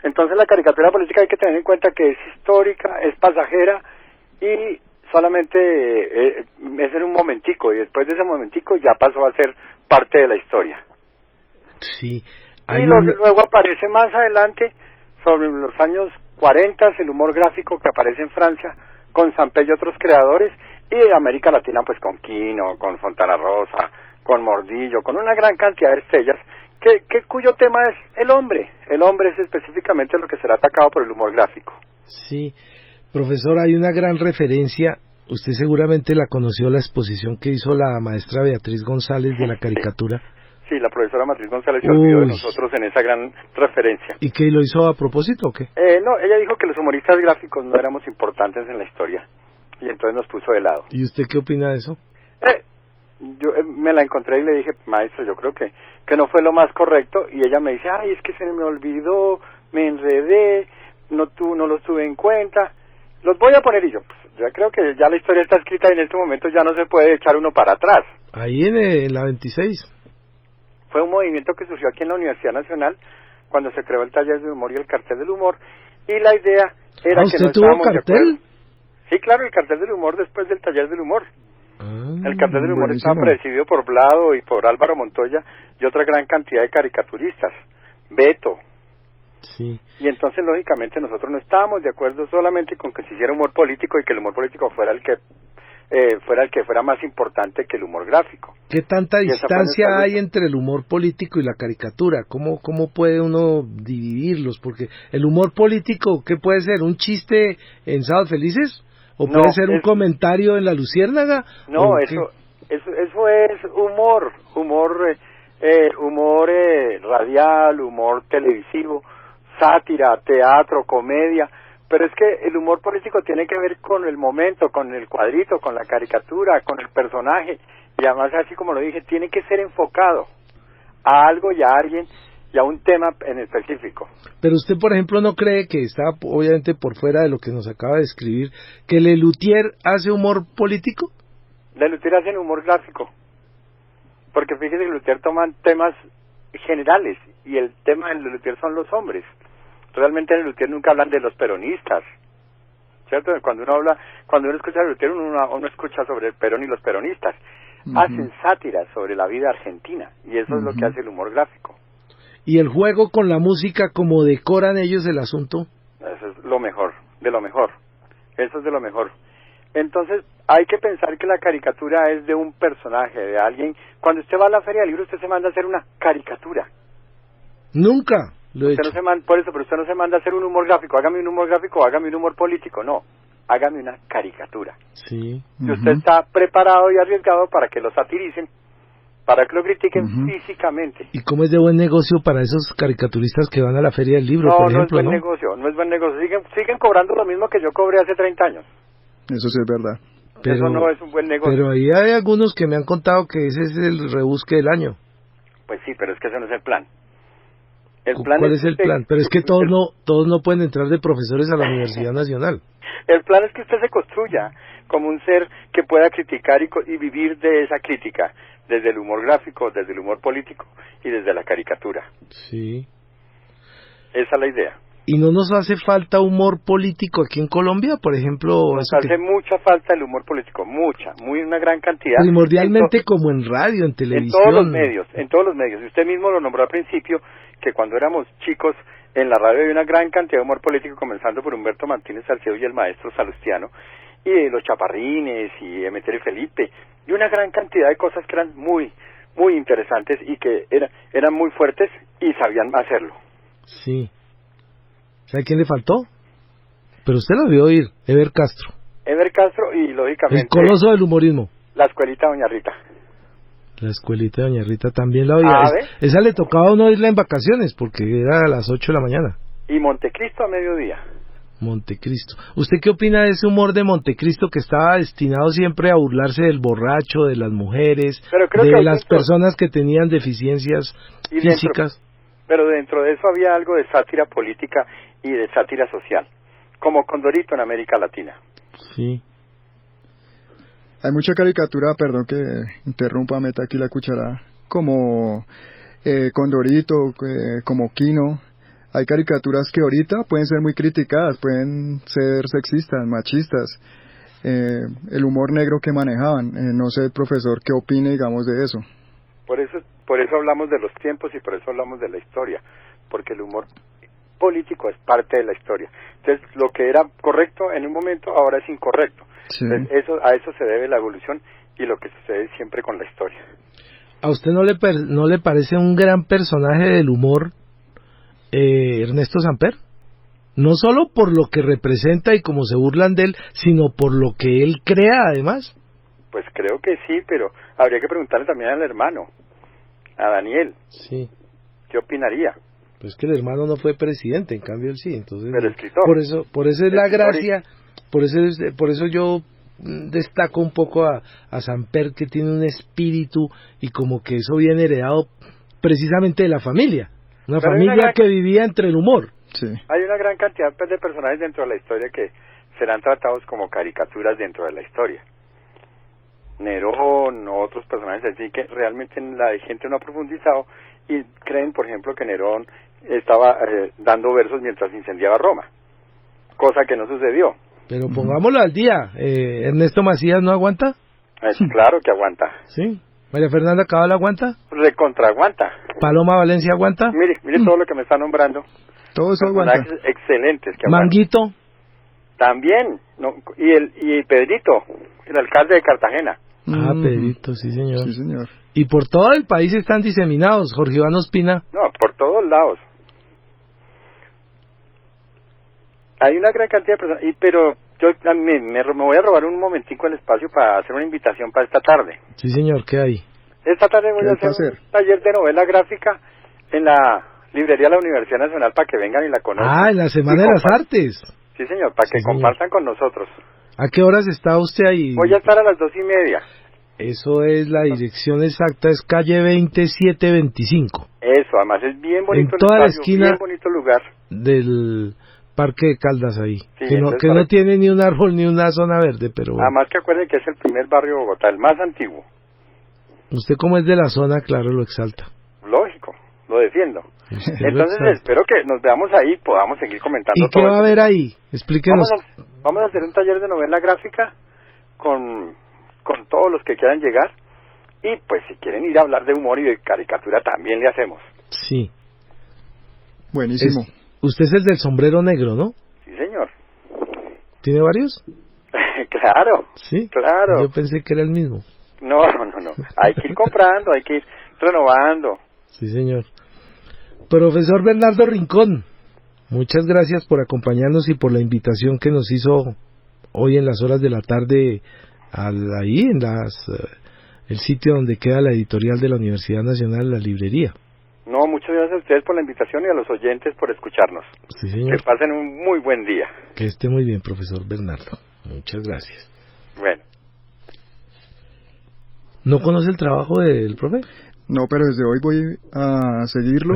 Entonces la caricatura política hay que tener en cuenta que es histórica, es pasajera y solamente es en un momentico, y después de ese momentico ya pasó a ser parte de la historia. Sí. Y luego aparece más adelante, sobre los años 40, el humor gráfico que aparece en Francia con Sampé y otros creadores, y de América Latina pues con Quino, con Fontana Rosa, con Mordillo, con una gran cantidad de estrellas, cuyo tema es el hombre. El hombre es específicamente lo que será atacado por el humor gráfico. Sí. Profesor, hay una gran referencia, usted seguramente la conoció, la exposición que hizo la maestra Beatriz González de la caricatura. Sí, la profesora Beatriz González se olvidó de nosotros en esa gran referencia. ¿Y qué lo hizo a propósito o qué? No, ella dijo que los humoristas gráficos no éramos importantes en la historia, y entonces nos puso de lado. ¿Y usted qué opina de eso? Yo me la encontré y le dije, maestro, yo creo que no fue lo más correcto, y ella me dice, ay, es que se me olvidó, me enredé, no los tuve en cuenta, los voy a poner, y yo, pues, ya creo que ya la historia está escrita y en este momento ya no se puede echar uno para atrás. Ahí en la 26. Fue un movimiento que surgió aquí en la Universidad Nacional cuando se creó el taller de humor y el cartel del humor, y la idea era que no estábamos de acuerdo. Sí, claro, el cartel del humor después del taller del humor. El cartel del humor estaba presidido por Blado y por Álvaro Montoya y otra gran cantidad de caricaturistas, Beto. Sí. Y entonces lógicamente nosotros no estábamos de acuerdo solamente con que se hiciera humor político y que el humor político fuera el que fuera más importante que el humor gráfico. ¿Qué tanta distancia hay entre el humor político y la caricatura? ¿Cómo puede uno dividirlos? Porque el humor político, ¿qué puede ser? ¿Un chiste en Sábados Felices? ¿O puede ser un comentario en La Luciérnaga? No, eso es humor radial, humor televisivo, sátira, teatro, comedia. Pero es que el humor político tiene que ver con el momento, con el cuadrito, con la caricatura, con el personaje, y además, así como lo dije, tiene que ser enfocado a algo y a alguien y a un tema en específico. Pero usted, por ejemplo, ¿no cree que está obviamente por fuera de lo que nos acaba de escribir, que Lelutier hace humor político? Lelutier hace humor gráfico, porque fíjese que Lelutier toma temas generales, y el tema de Lelutier son los hombres. Realmente en Lelutier nunca hablan de los peronistas, ¿cierto? Cuando uno escucha a Lutero, uno escucha sobre el Perón y los peronistas. Hacen sátiras sobre la vida argentina, y eso es lo que hace el humor gráfico. ¿Y el juego con la música, como decoran ellos el asunto? Eso es lo mejor, de lo mejor. Eso es de lo mejor. Entonces, hay que pensar que la caricatura es de un personaje, de alguien. Cuando usted va a la Feria del Libro, usted se manda a hacer una caricatura. Nunca lo he hecho. Por eso, pero usted no se manda a hacer un humor gráfico. Hágame un humor gráfico o hágame un humor político. No, hágame una caricatura. Sí. Y usted está preparado y arriesgado para que lo satiricen, para que lo critiquen físicamente. ¿Y cómo es de buen negocio para esos caricaturistas que van a la Feria del Libro, por ejemplo? No es buen negocio. Siguen cobrando lo mismo que yo cobré hace 30 años. Eso sí es verdad. Pero, eso no es un buen negocio. Pero ahí hay algunos que me han contado que ese es el rebusque del año. Pues sí, pero es que ese no es el plan. ¿Cuál es el plan? Pero es que todos no pueden entrar de profesores a la Universidad Nacional. El plan es que usted se construya como un ser que pueda criticar y vivir de esa crítica, desde el humor gráfico, desde el humor político y desde la caricatura. Sí. Esa es la idea. ¿Y no nos hace falta humor político aquí en Colombia, por ejemplo? Nos hace mucha falta el humor político, una gran cantidad. Primordialmente como en radio, en televisión. En todos los medios. Usted mismo lo nombró al principio, que cuando éramos chicos, en la radio había una gran cantidad de humor político, comenzando por Humberto Martínez Salcedo y el maestro Salustiano, y los Chaparrines, y Emeterio Felipe, y una gran cantidad de cosas que eran muy, muy interesantes, y que eran muy fuertes, y sabían hacerlo. Sí. ¿Sabe quién le faltó? Pero usted lo vio oír, Eber Castro. Eber Castro y, lógicamente... El coloso del humorismo. La escuelita Doña Rita. La escuelita de Doña Rita también la oía. Esa le tocaba a uno irla en vacaciones, porque era a las 8 de la mañana. Y Montecristo a mediodía. Montecristo. ¿Usted qué opina de ese humor de Montecristo que estaba destinado siempre a burlarse del borracho, de las mujeres, de las personas que tenían deficiencias físicas? Pero dentro de eso había algo de sátira política y de sátira social, como Condorito en América Latina. Sí. Hay mucha caricatura, perdón que interrumpa, meta aquí la cucharada, como Condorito, como Kino. Hay caricaturas que ahorita pueden ser muy criticadas, pueden ser sexistas, machistas. El humor negro que manejaban, no sé, profesor, ¿qué opina, digamos, de eso? Por eso hablamos de los tiempos y por eso hablamos de la historia, porque el humor político es parte de la historia. Entonces, lo que era correcto en un momento ahora es incorrecto. Sí. Entonces, a eso se debe la evolución y lo que sucede siempre con la historia. ¿A usted no le parece un gran personaje del humor Ernesto Samper? No solo por lo que representa y cómo se burlan de él, sino por lo que él crea además. Pues creo que sí, pero habría que preguntarle también al hermano, a Daniel. Sí. ¿Qué opinaría? Pues que el hermano no fue presidente, en cambio él sí, entonces. Pero escritor. Por eso es la gracia, por eso yo destaco un poco a Samper, que tiene un espíritu y como que eso viene heredado precisamente de la familia, una familia que vivía entre el humor. Sí. Hay una gran cantidad de personajes dentro de la historia que serán tratados como caricaturas dentro de la historia. Nerón o otros personajes así que realmente la gente no ha profundizado y creen, por ejemplo, que Nerón estaba dando versos mientras incendiaba Roma, cosa que no sucedió. Pero pongámoslo al día, ¿Ernesto Macías no aguanta? Claro que aguanta. ¿Sí? ¿María Fernanda Cabal aguanta? Recontra aguanta. ¿Paloma Valencia aguanta? Mire todo lo que me está nombrando. Todo eso aguanta. Excelentes que Manguito. También, ¿no? y Pedrito, el alcalde de Cartagena. Pedrito, sí señor. Sí señor. Y por todo el país están diseminados, Jorge Iván Ospina. No, por todos lados. Hay una gran cantidad de personas, pero yo me voy a robar un momentico el espacio para hacer una invitación para esta tarde. Sí señor, ¿qué hay? Esta tarde voy a hacer un taller de novela gráfica en la librería de la Universidad Nacional para que vengan y la conozcan. En la Semana de las Artes. Sí señor, para que compartan con nosotros. ¿A qué horas está usted ahí? Voy a estar a las 2:30. Eso es, la dirección exacta es calle 2725. Eso, además es bien bonito en toda el espacio, la esquina bien bonito lugar. Del Parque de Caldas ahí, sí, que no tiene ni un árbol ni una zona verde, pero bueno. Además que acuerden que es el primer barrio de Bogotá, el más antiguo. Usted como es de la zona, claro, lo exalta. Lógico, lo defiendo. Entonces espero que nos veamos ahí y podamos seguir comentando. ¿Y qué va a haber ahí? Explíquenos. Vamos a hacer un taller de novela gráfica con todos los que quieran llegar, y pues si quieren ir a hablar de humor y de caricatura también le hacemos. Sí. Buenísimo. Usted es el del sombrero negro, ¿no? Sí, señor. ¿Tiene varios? Claro. Sí. Claro. Yo pensé que era el mismo. No. Hay que ir comprando, hay que ir renovando. Sí, señor. Profesor Bernardo Rincón, muchas gracias por acompañarnos y por la invitación que nos hizo hoy en las horas de la tarde ahí en el sitio donde queda la editorial de la Universidad Nacional, la librería. No, muchas gracias a ustedes por la invitación y a los oyentes por escucharnos. Sí, señor. Que pasen un muy buen día. Que esté muy bien, profesor Bernardo. Muchas gracias. Bueno. ¿No conoce el trabajo del profe? No, pero desde hoy voy a seguirlo.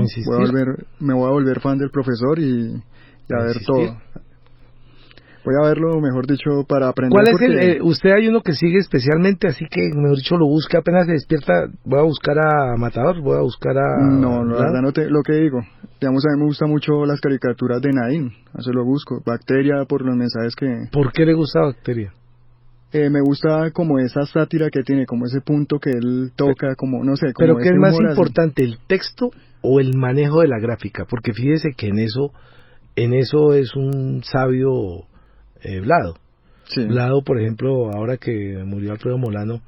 Me voy a volver fan del profesor y a ver todo. Voy a verlo, mejor dicho, para aprender. ¿Cuál es usted hay uno que sigue especialmente, así que, mejor dicho, lo busca apenas se despierta? ¿Voy a buscar a Matador? ¿Voy a buscar a...? No, la verdad lo que digo. Digamos, a mí me gustan mucho las caricaturas de Nadine. Así lo busco. Bacteria, por los mensajes que... ¿Por qué le gusta Bacteria? Me gusta como esa sátira que tiene, como ese punto que él toca, como, no sé... Como ¿pero qué es más importante, así, el texto o el manejo de la gráfica? Porque fíjese que en eso es un sabio... Blado. Sí. Blado, por ejemplo, ahora que murió Alfredo Molano,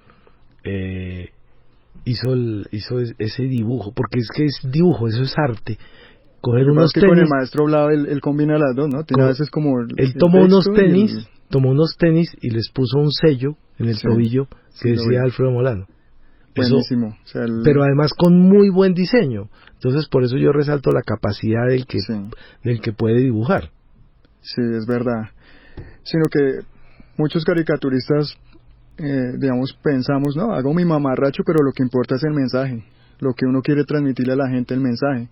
hizo ese dibujo, porque es que es dibujo, eso es arte. Coger unos tenis. Con el maestro Blado él combina las dos, ¿no? Tiene a veces como él tomó unos tenis y les puso un sello en el tobillo que decía Alfredo Molano. Buenísimo. Pero además con muy buen diseño. Entonces por eso yo resalto la capacidad del que puede dibujar. Sí, es verdad. Sino que muchos caricaturistas, digamos, pensamos, no, hago mi mamarracho, pero lo que importa es el mensaje, lo que uno quiere transmitirle a la gente, el mensaje.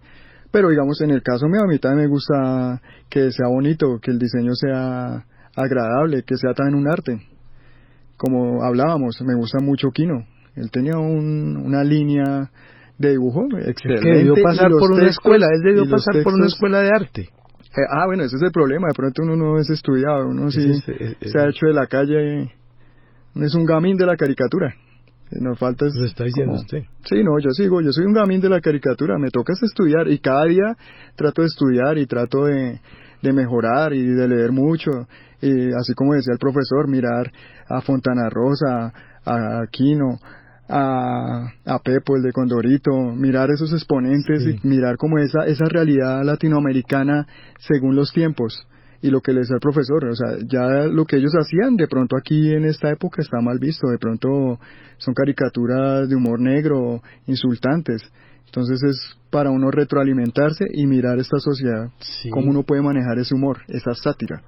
Pero digamos, en el caso mío, a mí también me gusta que sea bonito, que el diseño sea agradable, que sea también un arte. Como hablábamos, me gusta mucho Kino. Él tenía una línea de dibujo excelente. Es que debió pasar por una escuela, él debió pasar por una escuela de arte. Bueno, ese es el problema, de pronto uno no es estudiado, uno sí se ha hecho de la calle, es un gamín de la caricatura. Nos falta lo está diciendo usted. Sí, no, yo soy un gamín de la caricatura, me toca estudiar y cada día trato de estudiar y trato de mejorar y de leer mucho, y así como decía el profesor, mirar a Fontana Rosa, a Aquino, a Pepo, el de Condorito, mirar esos exponentes y mirar como esa realidad latinoamericana según los tiempos y lo que les da el profesor. O sea, ya lo que ellos hacían, de pronto aquí en esta época está mal visto, de pronto son caricaturas de humor negro, insultantes. Entonces es para uno retroalimentarse y mirar esta sociedad, cómo uno puede manejar ese humor, esa sátira.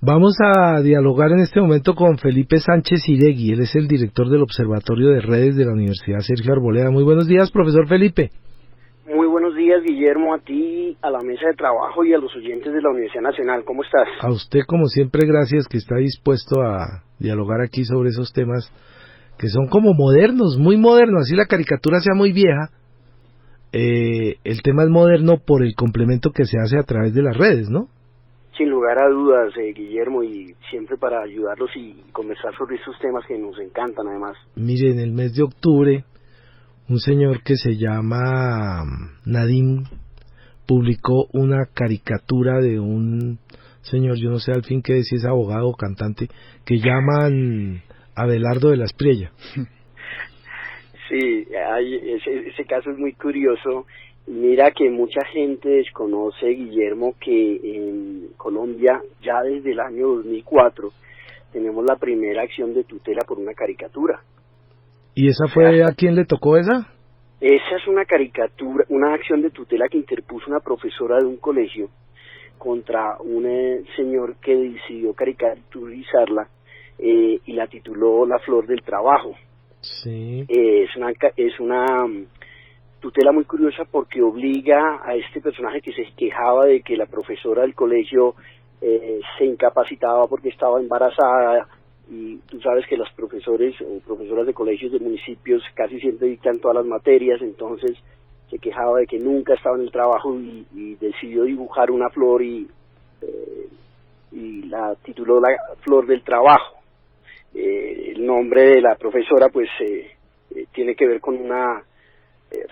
Vamos a dialogar en este momento con Felipe Sánchez Iregui. Él es el director del Observatorio de Redes de la Universidad Sergio Arboleda. Muy buenos días, profesor Felipe. Muy buenos días, Guillermo, a ti, a la mesa de trabajo y a los oyentes de la Universidad Nacional. ¿Cómo estás? A usted, como siempre, gracias, que está dispuesto a dialogar aquí sobre esos temas que son como modernos, muy modernos. Así la caricatura sea muy vieja, el tema es moderno por el complemento que se hace a través de las redes, ¿no? Sin lugar a dudas, Guillermo, y siempre para ayudarlos y conversar sobre esos temas que nos encantan, además. Mire, en el mes de octubre, un señor que se llama Nadim publicó una caricatura de un señor, yo no sé al fin qué decir, es abogado o cantante, que llaman Abelardo de la Espriella. Sí, ese caso es muy curioso. Mira que mucha gente desconoce, Guillermo, que en Colombia ya desde el año 2004 tenemos la primera acción de tutela por una caricatura. ¿Y esa fue a quién le tocó esa? Esa es una caricatura, una acción de tutela que interpuso una profesora de un colegio contra un señor que decidió caricaturizarla y la tituló La Flor del Trabajo. Sí. Es una tutela muy curiosa porque obliga a este personaje que se quejaba de que la profesora del colegio se incapacitaba porque estaba embarazada, y tú sabes que los profesores o profesoras de colegios de municipios casi siempre dictan todas las materias, entonces se quejaba de que nunca estaba en el trabajo y decidió dibujar una flor y y la tituló La Flor del Trabajo. El nombre de la profesora pues tiene que ver con una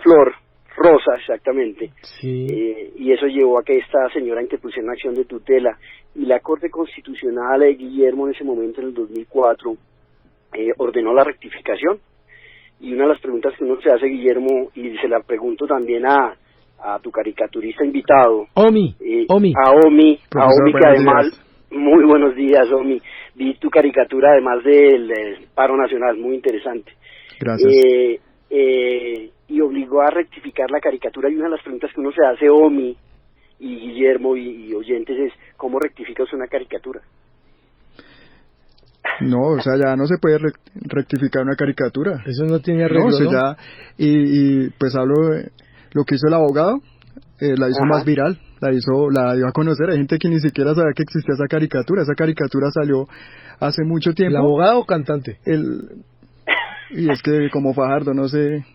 flor rosa exactamente, Sí. Y eso llevó a que esta señora interpusiera una acción de tutela, y la Corte Constitucional de Guillermo en ese momento, en el 2004, ordenó la rectificación. Y una de las preguntas que uno se hace, Guillermo, y se la pregunto también a tu caricaturista invitado, Omi. a Omi, que además, muy buenos días, Omi, vi tu caricatura además del paro nacional, muy interesante. Gracias. Y obligó a rectificar la caricatura, y una de las preguntas que uno se hace, Omi y Guillermo y oyentes, es ¿cómo rectifica usted una caricatura? No, o sea, ya no se puede rectificar una caricatura. Eso no tiene arreglo, No, o sea, ¿no? ya, y pues hablo de lo que hizo el abogado, la hizo más viral, la dio a conocer. Hay gente que ni siquiera sabía que existía esa caricatura salió hace mucho tiempo. ¿El abogado o cantante? Y es que como Fajardo, no sé,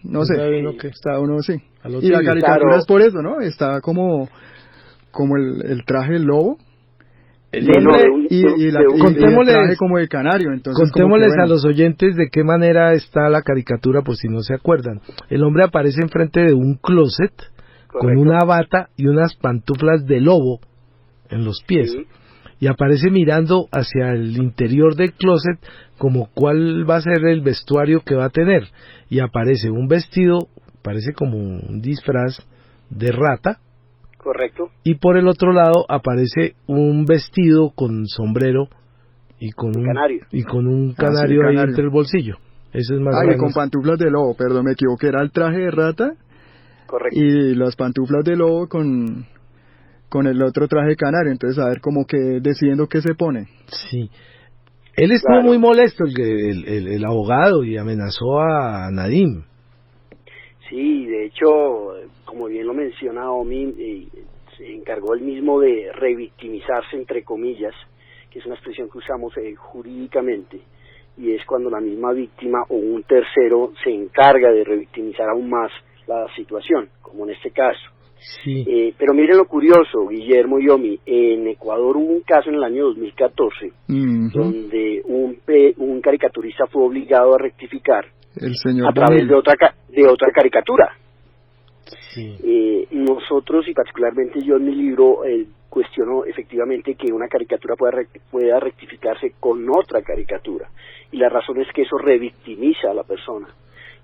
¿qué? está uno, sí. Y la caricatura es por eso, ¿no? Está como el traje del lobo. El hombre, y el traje como de canario. Entonces, contémosles bueno, a los oyentes de qué manera está la caricatura, por si no se acuerdan. El hombre aparece enfrente de un closet, correcto, con una bata y unas pantuflas de lobo en los pies. Sí. Y aparece mirando hacia el interior del closet como cuál va a ser el vestuario que va a tener. Y aparece un vestido, parece como un disfraz de rata. Correcto. Y por el otro lado aparece un vestido con sombrero y con un canario ahí entre el bolsillo. Eso es más y con pantuflas de lobo, perdón, me equivoqué, era el traje de rata. Correcto. Y las pantuflas de lobo con el otro traje de canario. Entonces, a ver, como que decidiendo qué se pone. Sí. Él estuvo muy molesto, el abogado, y amenazó a Nadim. Sí, de hecho, como bien lo menciona Omi, se encargó él mismo de revictimizarse, entre comillas, que es una expresión que usamos jurídicamente, y es cuando la misma víctima o un tercero se encarga de revictimizar aún más la situación, como en este caso. Sí. Pero miren lo curioso, Guillermo y Omi, en Ecuador hubo un caso en el año 2014, donde un caricaturista fue obligado a rectificar a través de otra caricatura. Sí. Nosotros, y particularmente yo en mi libro, cuestiono efectivamente que una caricatura pueda rectificarse con otra caricatura, y la razón es que eso revictimiza a la persona.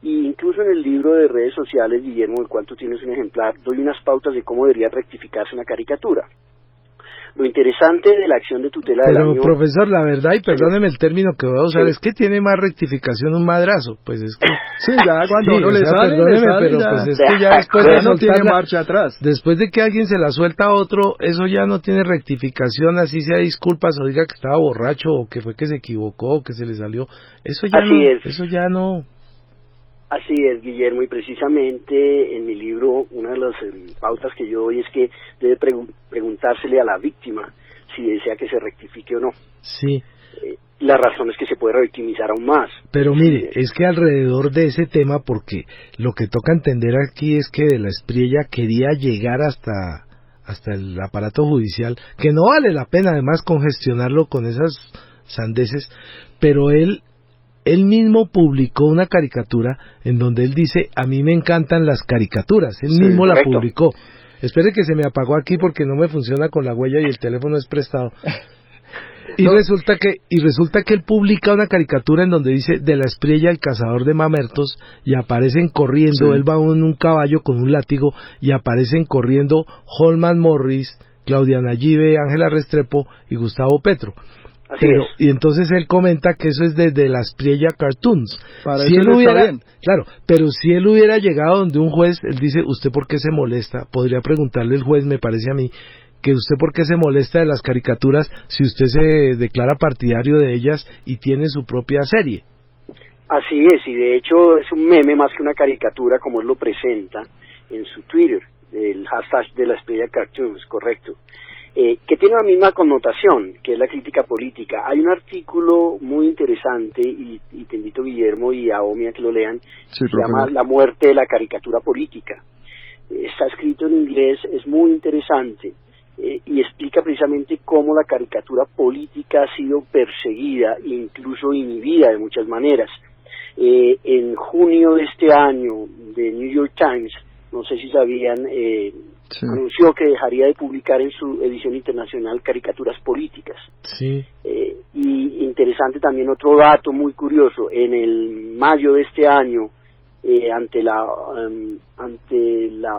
Y incluso en el libro de redes sociales, Guillermo, del cual tú tienes un ejemplar, doy unas pautas de cómo debería rectificarse una caricatura. Lo interesante de la acción de tutela del año... Pero, profesor, la verdad, y perdóneme el término que voy a usar, es que tiene más rectificación un madrazo. Pues es que... Sí, ya cuando uno le sale, pero ya, pues es que ya después de no tiene marcha atrás. Después de que alguien se la suelta a otro, eso ya no tiene rectificación, así sea disculpas o diga que estaba borracho o que fue que se equivocó o que se le salió. Eso ya no... Así es, Guillermo, y precisamente en mi libro una de las pautas que yo doy es que debe preguntársele a la víctima si desea que se rectifique o no. Sí. La razón es que se puede revictimizar aún más. Pero mire, es que alrededor de ese tema, porque lo que toca entender aquí es que De la Espriella quería llegar hasta el aparato judicial, que no vale la pena además congestionarlo con esas sandeces, pero él mismo publicó una caricatura en donde él dice, a mí me encantan las caricaturas, él mismo la publicó. Espere que se me apagó aquí porque no me funciona con la huella y el teléfono es prestado. Y resulta que él publica una caricatura en donde dice De la Espriella, el cazador de mamertos, y aparecen corriendo, él va en un caballo con un látigo, y aparecen corriendo Holman Morris, Claudia Nayibe, Ángela Restrepo y Gustavo Petro. Y entonces él comenta que eso es de la Espriella Cartoons. Si él hubiera, claro, pero si él hubiera llegado donde un juez, él dice, ¿usted por qué se molesta? Podría preguntarle el juez, me parece a mí, que usted por qué se molesta de las caricaturas si usted se declara partidario de ellas y tiene su propia serie. Así es, y de hecho es un meme más que una caricatura, como él lo presenta en su Twitter, el hashtag de la Espriella Cartoons, correcto. Que tiene la misma connotación, que es la crítica política. Hay un artículo muy interesante, y te invito, Guillermo, y a Omi a que lo lean, se llama La muerte de la caricatura política. Está escrito en inglés, es muy interesante. y explica precisamente cómo la caricatura política ha sido perseguida e incluso inhibida de muchas maneras. En junio de este año, The New York Times, no sé si sabían, Sí. anunció que dejaría de publicar en su edición internacional caricaturas políticas. Sí. Y interesante también otro dato muy curioso, en el mayo de este año, ante la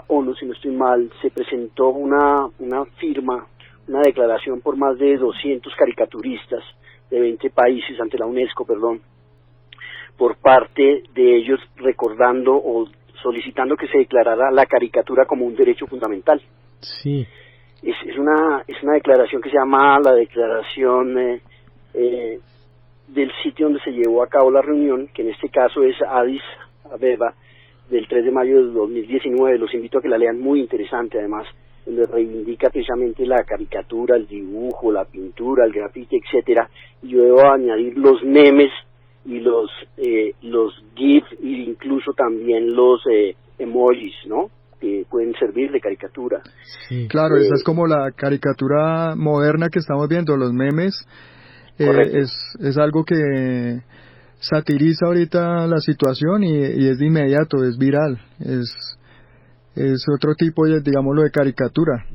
ONU, si no estoy mal, se presentó una firma, una declaración por más de 200 caricaturistas de 20 países ante la UNESCO, por parte de ellos recordando o solicitando que se declarara la caricatura como un derecho fundamental. Sí. Es una declaración que se llama la declaración del sitio donde se llevó a cabo la reunión, que en este caso es Addis Abeba, del 3 de mayo de 2019. Los invito a que la lean, muy interesante además, donde reivindica precisamente la caricatura, el dibujo, la pintura, el grafiti, etcétera. Y yo debo añadir los memes y los GIF e incluso también los emojis, ¿no?, que pueden servir de caricatura. Sí. Claro, esa es como la caricatura moderna que estamos viendo, los memes. Es algo que satiriza ahorita la situación y es de inmediato, es viral, es otro tipo de, digámoslo, de caricatura.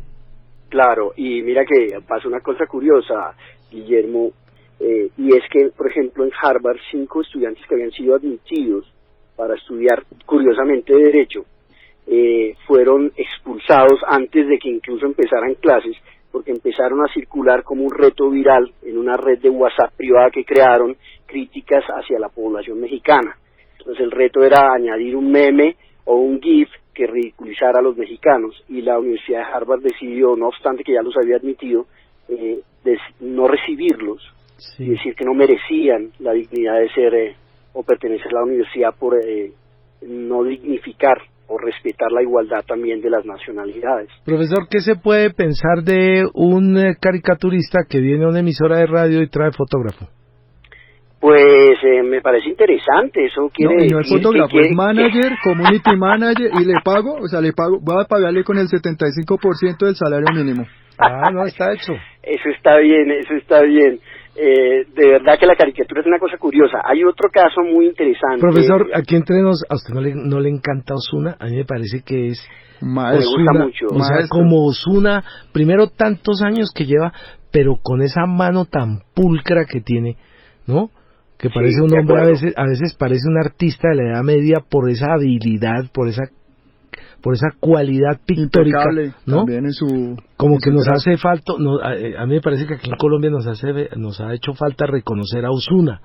Claro, y mira que pasa una cosa curiosa, Guillermo, y es que, por ejemplo, en Harvard, 5 estudiantes que habían sido admitidos para estudiar, curiosamente, Derecho, fueron expulsados antes de que incluso empezaran clases, porque empezaron a circular como un reto viral en una red de WhatsApp privada que crearon, críticas hacia la población mexicana. Entonces el reto era añadir un meme o un GIF que ridiculizara a los mexicanos, y la Universidad de Harvard decidió, no obstante que ya los había admitido, no recibirlos, Sí. y decir que no merecían la dignidad de ser o pertenecer a la universidad por no dignificar o respetar la igualdad también de las nacionalidades. Profesor, ¿qué se puede pensar de un caricaturista que viene a una emisora de radio y trae fotógrafo? Pues me parece interesante, eso quiere No, y no es decir fotógrafo, que es manager, community manager, y le pago, voy a pagarle con el 75% del salario mínimo. Ah, no, está hecho. Eso está bien. De verdad que la caricatura es una cosa curiosa. Hay otro caso muy interesante. Profesor, aquí entre nos, ¿a usted no le encanta Ozuna? A mí me parece que es Maestro, me gusta mucho. O sea, Maestro. como Ozuna, primero tantos años que lleva, pero con esa mano tan pulcra que tiene, ¿no? Que parece Sí, un de hombre, acuerdo. a veces parece un artista de la Edad Media por esa habilidad, por esa cualidad pictórica, impecable, ¿no? también en su... Como en que su nos trazo. hace falta, a mí me parece que aquí en Colombia nos ha hecho falta reconocer a Ozuna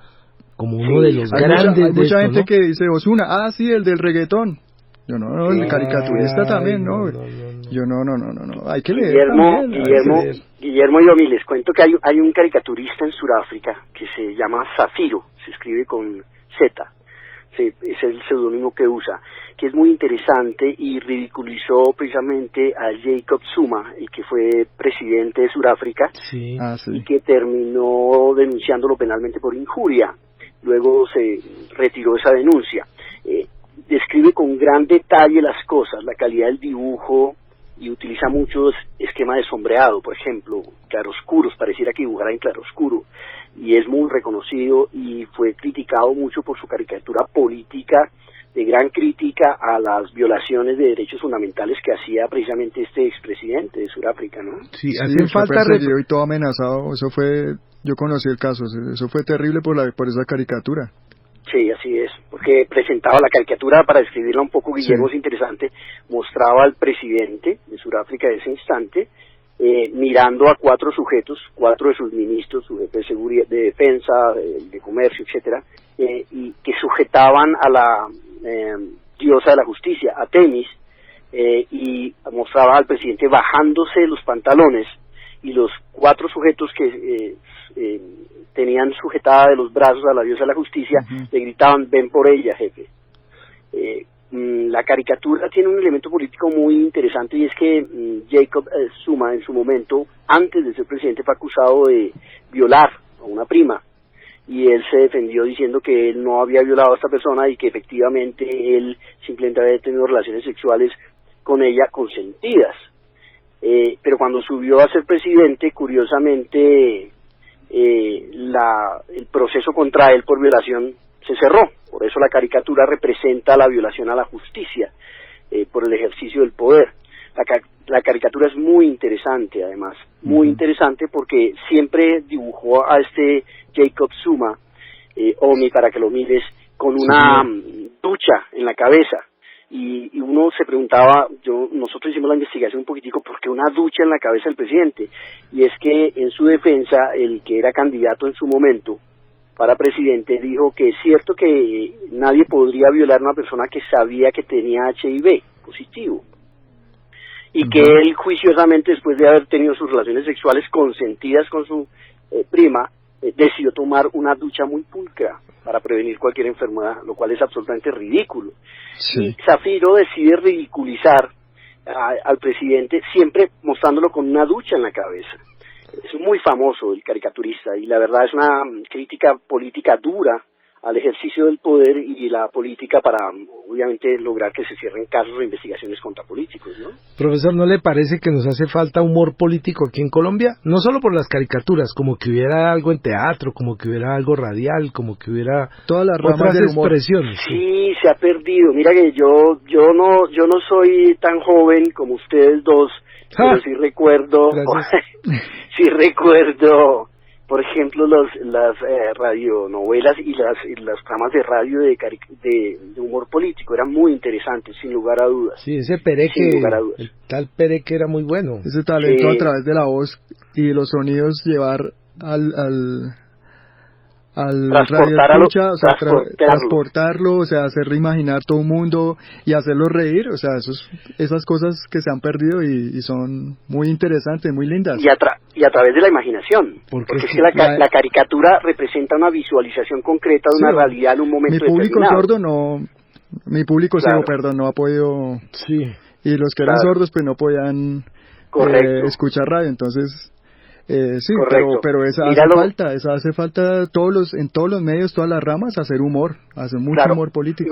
como uno de los Hay grandes mucha de mucha esto, gente ¿no? que dice Ozuna, sí, el del reggaetón. Yo no, el Sí. caricaturista también, Ay, ¿no? no. Yo no, hay que leer también. Guillermo y Omi, les cuento que hay un caricaturista en Sudáfrica que se llama Zafiro, se escribe con Z, sí, es el seudónimo que usa, que es muy interesante y ridiculizó precisamente a Jacob Zuma, el que fue presidente de Sudáfrica, Sí. Sí. y que terminó denunciándolo penalmente por injuria. Luego se retiró esa denuncia. Describe con gran detalle las cosas, la calidad del dibujo, y utiliza muchos esquemas de sombreado, por ejemplo, claroscuros, pareciera que dibujara en claroscuro, y es muy reconocido y fue criticado mucho por su caricatura política, de gran crítica a las violaciones de derechos fundamentales que hacía precisamente este expresidente de Sudáfrica, ¿no? Sí, Sí, hacen fue falta perseguido y todo amenazado. Eso fue, yo conocí el caso, eso fue terrible por esa caricatura. Sí, así es, porque presentaba la caricatura, para describirla un poco, Guillermo, Sí. es interesante, mostraba al presidente de Sudáfrica de ese instante, mirando a 4 sujetos, 4 de sus ministros, su jefe de seguridad, de defensa, de comercio, etcétera, y que sujetaban a la diosa de la justicia, a Temis, y mostraba al presidente bajándose los pantalones, y los 4 sujetos que tenían sujetada de los brazos a la diosa de la justicia, Uh-huh. le gritaban, ven por ella, jefe. La caricatura tiene un elemento político muy interesante, y es que Jacob Zuma, en su momento, antes de ser presidente, fue acusado de violar a una prima, y él se defendió diciendo que él no había violado a esta persona y que efectivamente él simplemente había tenido relaciones sexuales con ella consentidas. pero cuando subió a ser presidente, curiosamente, el proceso contra él por violación se cerró. Por eso la caricatura representa la violación a la justicia por el ejercicio del poder. La caricatura es muy interesante, además, muy interesante porque siempre dibujó a este Jacob Zuma, Omi, para que lo mires, con una ducha en la cabeza. Y uno se preguntaba, nosotros hicimos la investigación un poquitico, ¿por qué una ducha en la cabeza del presidente? Y es que en su defensa, el que era candidato en su momento para presidente dijo que es cierto que nadie podría violar a una persona que sabía que tenía HIV positivo. Y que él juiciosamente, después de haber tenido sus relaciones sexuales consentidas con su prima, decidió tomar una ducha muy pulcra para prevenir cualquier enfermedad, lo cual es absolutamente ridículo. Sí. Y Zafiro decide ridiculizar al presidente, siempre mostrándolo con una ducha en la cabeza. Es muy famoso el caricaturista, y la verdad es una crítica política dura al ejercicio del poder y la política para, obviamente, lograr que se cierren casos o investigaciones contra políticos, ¿no? Profesor, ¿no le parece que nos hace falta humor político aquí en Colombia? No solo por las caricaturas, como que hubiera algo en teatro, como que hubiera algo radial, como que hubiera todas las ramas otras del humor. Expresiones. Sí, se ha perdido. Mira que yo no soy tan joven como ustedes dos, pero sí recuerdo, por ejemplo, las radionovelas y las tramas de radio de humor político eran muy interesantes, sin lugar a dudas. Sí, ese Pereque, el tal Pereque era muy bueno. Ese talento a través de la voz y los sonidos llevar al radio escucha, o sea, transportarlo, o sea, hacerle imaginar todo el mundo y hacerlo reír, o sea, esas cosas que se han perdido y son muy interesantes, muy lindas. Y a través de la imaginación, porque es que la caricatura representa una visualización concreta de una realidad en un momento determinado. Mi público ciego, perdón, no ha podido, y los que eran sordos pues no podían escuchar radio, entonces... sí, pero esa hace falta en todos los medios, todas las ramas, hacer humor, hacer mucho humor político.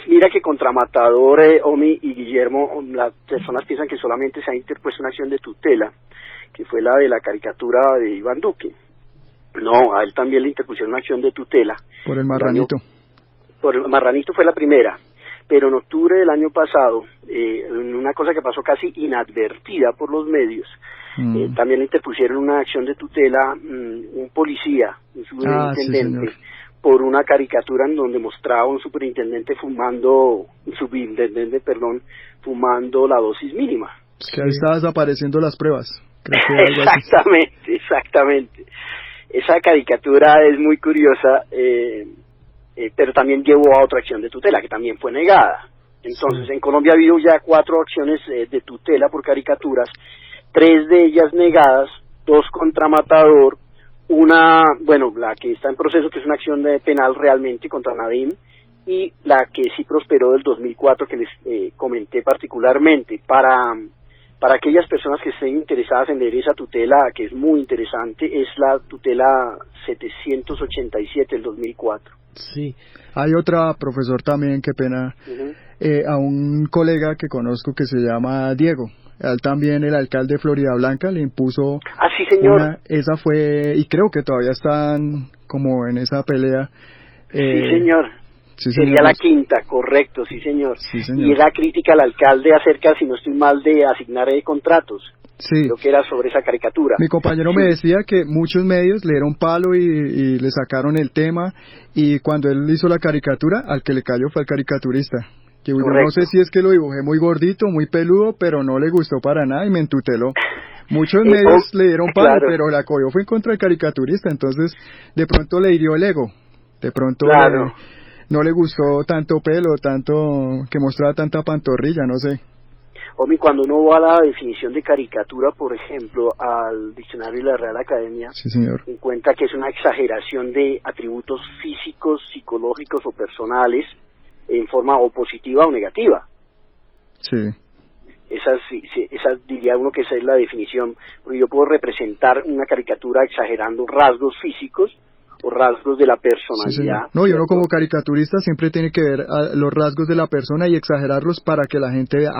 Mira que contra Matador, Omi y Guillermo, las personas piensan que solamente se ha interpuesto una acción de tutela, que fue la de la caricatura de Iván Duque. No, a él también le interpusieron una acción de tutela. Por el Marranito. Por el Marranito fue la primera, pero en octubre del año pasado, en una cosa que pasó casi inadvertida por los medios, también le interpusieron una acción de tutela un policía, un superintendente, por una caricatura en donde mostraba a un subintendente fumando la dosis mínima. Que ahí está desapareciendo las pruebas. Exactamente. Esa caricatura es muy curiosa, pero también llevó a otra acción de tutela que también fue negada. Entonces, en Colombia ha habido ya 4 acciones de tutela por caricaturas, 3 de ellas negadas, 2 contra Matador, la que está en proceso, que es una acción penal realmente contra Nadim, y la que sí prosperó del 2004, que les comenté particularmente. Para aquellas personas que estén interesadas en leer esa tutela, que es muy interesante, es la tutela 787 del 2004. Sí, hay otra, profesor, también, qué pena, a un colega que conozco que se llama Diego. Él también, el alcalde de Florida Blanca, le impuso sí, señor. Esa fue, y creo que todavía están como en esa pelea. Sí, señor. Sí, sería la quinta, correcto, sí señor. Y era crítica al alcalde acerca, si no estoy mal, de asignar contratos. Sí. Creo que era sobre esa caricatura. Mi compañero me decía que muchos medios le dieron palo y le sacaron el tema, y cuando él hizo la caricatura, al que le cayó fue al caricaturista. Que yo no sé si es que lo dibujé muy gordito, muy peludo, pero no le gustó para nada y me entuteló. Muchos medios le dieron palo, pero la cogió fue en contra del caricaturista, entonces de pronto le hirió el ego. De pronto no le gustó tanto pelo, tanto que mostraba tanta pantorrilla, no sé. Omi, cuando uno va a la definición de caricatura, por ejemplo, al diccionario de la Real Academia, sí, señor, encuentra que es una exageración de atributos físicos, psicológicos o personales en forma o positiva o negativa. Sí. Esa diría uno que esa es la definición, porque yo puedo representar una caricatura exagerando rasgos físicos o rasgos de la personalidad. Sí, no, y uno como caricaturista siempre tiene que ver los rasgos de la persona y exagerarlos para que la gente vea,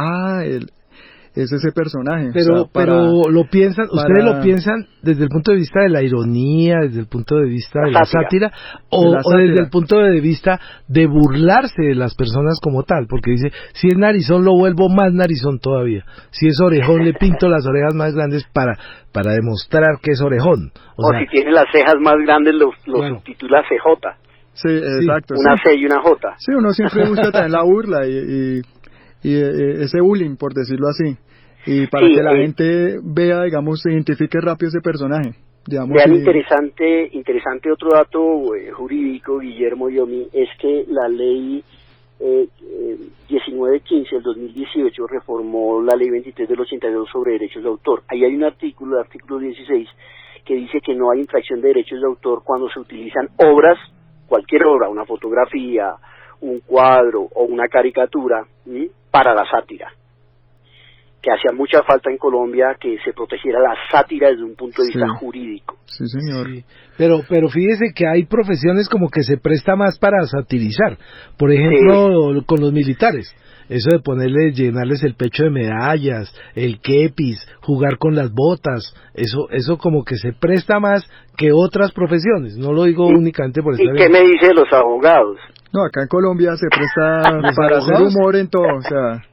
es ese personaje. Pero, o sea, pero lo piensan, ustedes lo piensan desde el punto de vista de la ironía, desde el punto de vista de la sátira, o desde el punto de vista de burlarse de las personas como tal, porque dice, si es narizón lo vuelvo más narizón todavía, si es orejón le pinto las orejas más grandes para demostrar que es orejón. O si tiene las cejas más grandes los subtitula CJ. Sí, exacto. Una C y una J. Sí, uno siempre busca también la burla y ese bullying, por decirlo así, y para que la gente vea, digamos, se identifique rápido ese personaje. Digamos, vean, interesante otro dato jurídico, Guillermo y Omi, es que la ley 1915 del 2018 reformó la ley 23 del 82 sobre derechos de autor. Ahí hay un artículo, el artículo 16, que dice que no hay infracción de derechos de autor cuando se utilizan obras, cualquier obra, una fotografía, un cuadro o una caricatura, para la sátira, que hacía mucha falta en Colombia que se protegiera la sátira desde un punto de vista jurídico. Sí, señor. Sí. Pero fíjese que hay profesiones como que se presta más para satirizar, por ejemplo, con los militares. Eso de llenarles el pecho de medallas, el kepis, jugar con las botas, eso como que se presta más que otras profesiones. No lo digo únicamente por estar. ¿Y qué me dice de los abogados? No, acá en Colombia se presta para hacer humor en todo, o sea.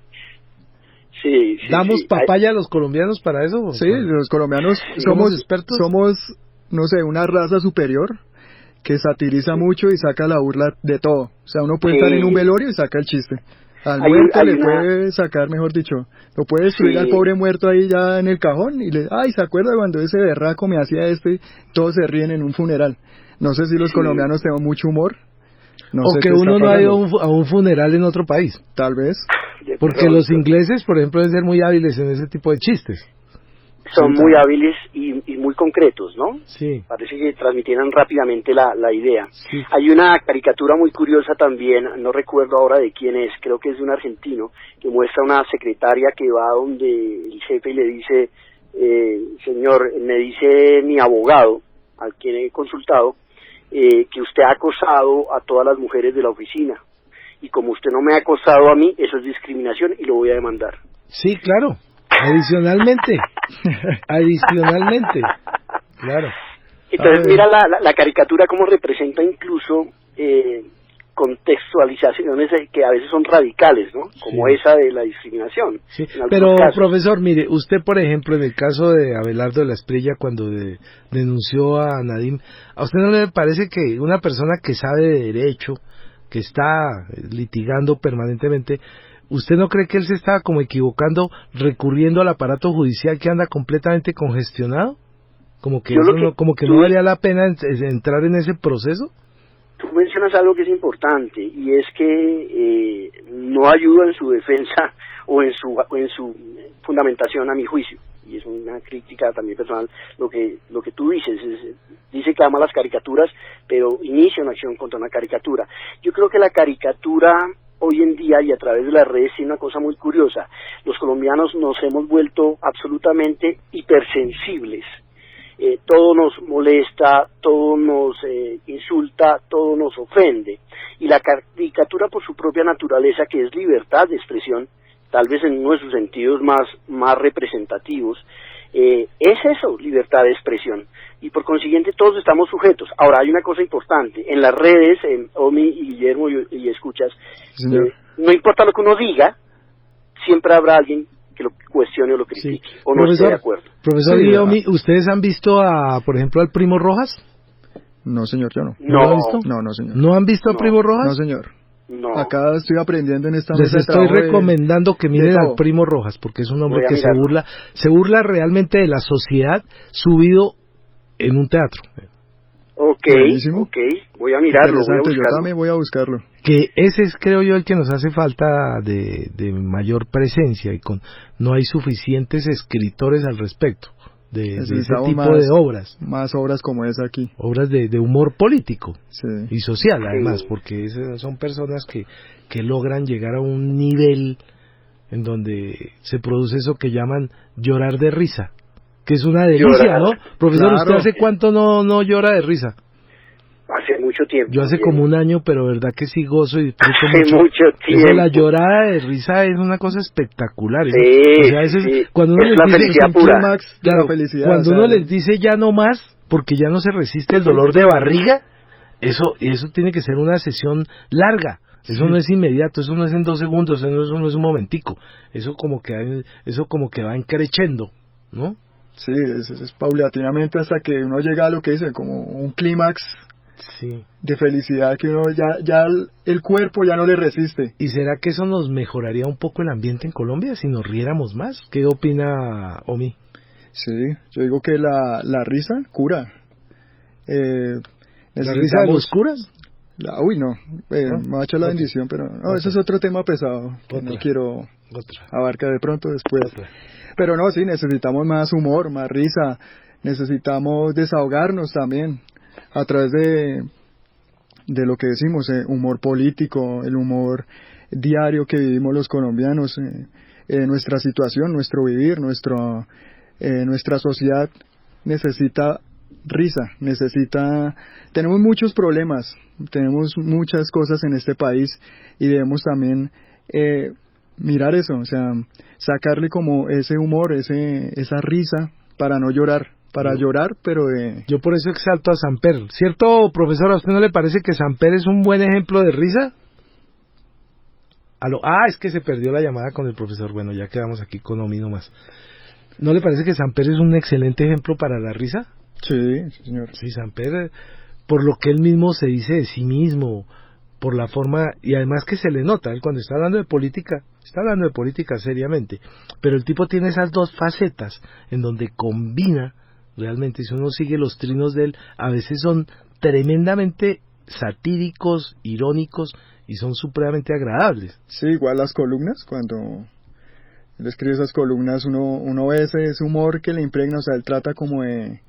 Sí, ¿Damos papaya a los colombianos para eso? Sí, los colombianos somos expertos. Somos, no sé, una raza superior que satiriza mucho y saca la burla de todo. O sea, uno puede estar en un velorio y saca el chiste. Al muerto le puede sacar, mejor dicho, lo puede destruir al pobre muerto ahí ya en el cajón y ¿se acuerda cuando ese berraco me hacía esto? Y todos se ríen en un funeral. No sé si los colombianos tenemos mucho humor. No sé que uno no ha ido a un funeral en otro país. Tal vez. Porque los ingleses, por ejemplo, deben ser muy hábiles en ese tipo de chistes. Son muy hábiles y muy concretos, ¿no? Sí. Parece que transmitieran rápidamente la idea. Sí. Hay una caricatura muy curiosa también, no recuerdo ahora de quién es, creo que es de un argentino, que muestra una secretaria que va donde el jefe y le dice, señor, me dice mi abogado, al quien he consultado, que usted ha acosado a todas las mujeres de la oficina. Y como usted no me ha acosado a mí, eso es discriminación y lo voy a demandar. Sí, claro. Adicionalmente, claro. Entonces mira la caricatura como representa incluso contextualizaciones que a veces son radicales, ¿no? Como esa de la discriminación. Sí. Pero casos. Profesor, mire, usted por ejemplo en el caso de Abelardo de la Espriella cuando denunció a Nadim, ¿a usted no le parece que una persona que sabe de derecho, que está litigando permanentemente, ¿usted no cree que él se estaba como equivocando recurriendo al aparato judicial que anda completamente congestionado? Como que no valía la pena entrar en ese proceso. Tú mencionas algo que es importante y es que no ayuda en su defensa o en su fundamentación a mi juicio. Y es una crítica también personal lo que tú dices. Dice que ama las caricaturas, pero inicia una acción contra una caricatura. Yo creo que la caricatura hoy en día y a través de las redes tiene una cosa muy curiosa. Los colombianos nos hemos vuelto absolutamente hipersensibles. Todo nos molesta, todo nos insulta, todo nos ofende. Y la caricatura por su propia naturaleza, que es libertad de expresión, tal vez en uno de sus sentidos más representativos, es eso, libertad de expresión. Y por consiguiente todos estamos sujetos. Ahora hay una cosa importante, en las redes, Omi y Guillermo y escuchas, no importa lo que uno diga, siempre habrá alguien que lo cuestione o lo critique, o no esté de acuerdo. Profesor Guillermo, ¿ustedes han visto por ejemplo, al Primo Rojas? No, señor, yo no. ¿No lo han visto? No, señor. ¿No han visto al Primo Rojas? No, señor. No. Acá estoy aprendiendo en esta mesa. Les estoy recomendando que miren al Primo Rojas, porque es un hombre que se burla realmente de la sociedad subido en un teatro. Ok, voy a mirarlo. Yo también voy a buscarlo. Que ese es, creo yo, el que nos hace falta de mayor presencia, y no hay suficientes escritores al respecto de ese tipo de obras. Más obras como esa aquí. Obras de humor político y social, además, porque son personas que logran llegar a un nivel en donde se produce eso que llaman llorar de risa, que es una delicia, ¿no? Profesor, claro. ¿Usted hace cuánto no llora de risa? Hace mucho tiempo. Yo hace como un año, pero verdad que sí gozo y disfruto hace mucho tiempo. Eso, la llorada de risa es una cosa espectacular. Sí, o sea, eso sí. Es, cuando uno es les la dice, felicidad pura. Max, claro, la felicidad, cuando uno les dice ya no más, porque ya no se resiste el dolor de barriga, eso tiene que ser una sesión larga. Eso no es inmediato, eso no es en 2 segundos, eso no es un momentico. Eso como que va creciendo, ¿no? Sí, es paulatinamente hasta que uno llega a lo que dice, como un clímax de felicidad, que uno ya el cuerpo ya no le resiste. ¿Y será que eso nos mejoraría un poco el ambiente en Colombia si nos riéramos más? ¿Qué opina Omi? Sí, yo digo que la risa cura. ¿La risa de los curas? Uy, no, me va a echar la bendición, pero no, eso es otro tema pesado, que no quiero abarcar de pronto después. Pero no, sí, necesitamos más humor, más risa, necesitamos desahogarnos también a través de lo que decimos, humor político, el humor diario que vivimos los colombianos, nuestra situación, nuestro vivir, nuestra sociedad necesita risa, tenemos muchos problemas, tenemos muchas cosas en este país y debemos también mirar eso, o sea, sacarle como ese humor, esa risa para no llorar, llorar, pero Yo por eso exalto a Samper, ¿cierto, profesor? ¿A usted no le parece que Samper es un buen ejemplo de risa? Es que se perdió la llamada con el profesor, bueno, ya quedamos aquí con Omi nomás. ¿No le parece que Samper es un excelente ejemplo para la risa? Sí, señor. Sí, Samper, por lo que él mismo se dice de sí mismo, por la forma, y además que se le nota, él cuando está hablando de política seriamente, pero el tipo tiene esas dos facetas en donde combina realmente, si uno sigue los trinos de él, a veces son tremendamente satíricos, irónicos y son supremamente agradables. Sí, igual las columnas, cuando él escribe esas columnas, uno ve ese humor que le impregna, o sea, él trata como de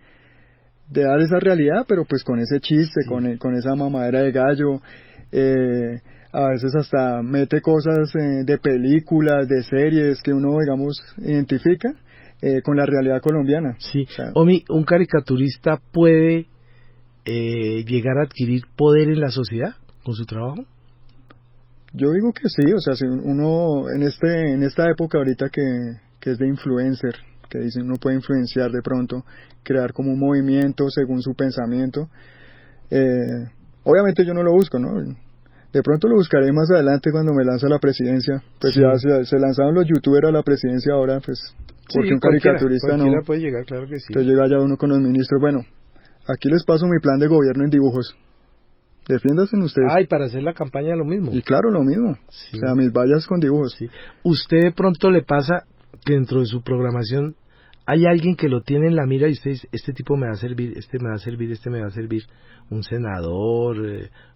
dar esa realidad, pero pues con ese chiste, sí, con esa mamadera de gallo, a veces hasta mete cosas de películas, de series que uno, digamos, identifica con la realidad colombiana. Sí, o sea, Omi, ¿un caricaturista puede llegar a adquirir poder en la sociedad con su trabajo? Yo digo que sí, o sea, si uno en esta época ahorita que es de influencer, que dicen uno puede influenciar de pronto, crear como un movimiento según su pensamiento, obviamente yo no lo busco, ¿no? De pronto lo buscaré más adelante cuando me lance a la presidencia, pues sí, ya se lanzaron los youtubers a la presidencia ahora, pues, porque sí, un caricaturista no puede llegar, claro que sí. Entonces llega ya uno con los ministros, bueno, aquí les paso mi plan de gobierno en dibujos. Defiéndanse ustedes. Y para hacer la campaña lo mismo. Y claro, lo mismo. Sí. O sea, mis vallas con dibujos. Sí. ¿Usted de pronto le pasa que dentro de su programación hay alguien que lo tiene en la mira y usted dice, este tipo me va a servir, este me va a servir, este me va a servir? Un senador,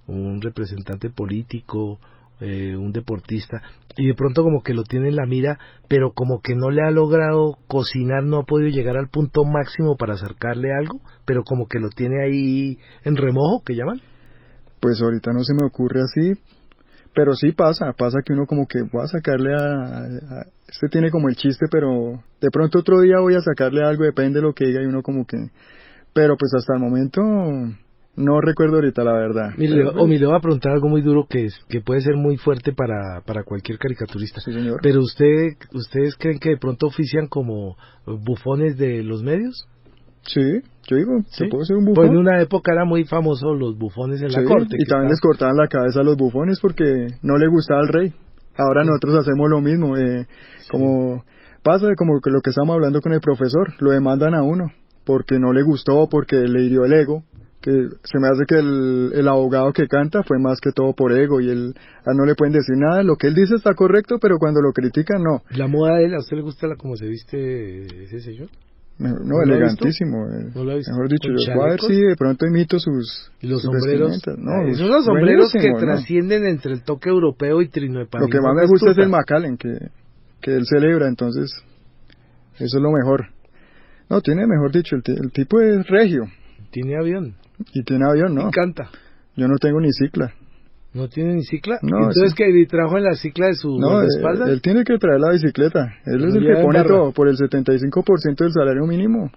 un representante político, un deportista, y de pronto como que lo tiene en la mira, pero como que no le ha logrado cocinar, no ha podido llegar al punto máximo para acercarle algo, pero como que lo tiene ahí en remojo, ¿qué llaman? Pues ahorita no se me ocurre así, pero sí pasa que uno como que va a sacarle este tiene como el chiste, pero de pronto otro día voy a sacarle algo, depende de lo que diga y uno como que, pero pues hasta el momento no recuerdo ahorita la verdad. Mire, le voy a preguntar algo muy duro que puede ser muy fuerte para cualquier caricaturista. Sí, señor. Pero ¿ustedes creen que de pronto ofician como bufones de los medios? Sí, yo digo, ¿sí? ¿se puede ser un bufón? Pues en una época era muy famoso los bufones en la corte. Y también les cortaban la cabeza a los bufones porque no le gustaba al rey. Ahora nosotros hacemos lo mismo, como pasa como que lo que estamos hablando con el profesor, lo demandan a uno porque no le gustó, porque le hirió el ego, que se me hace que el abogado que canta fue más que todo por ego y no le pueden decir nada, lo que él dice está correcto, pero cuando lo critican no. ¿La moda de él, a usted le gusta cómo se viste ese señor? No, elegantísimo. Mejor dicho, yo voy a ver si de pronto imito sus sombreros. No, son los sombreros que trascienden entre el toque europeo y Trino de Panamá. Lo que más me gusta es el Macallen, que él celebra, entonces eso es lo mejor. No, tiene, mejor dicho, el tipo es regio. Tiene avión. Y tiene avión, ¿no? Y canta. Yo no tengo ni cicla. ¿No tiene ni cicla? No, entonces, ¿que trajo en la cicla de su espalda? Él tiene que traer la bicicleta. Él es el que pone todo, por el 75% del salario mínimo.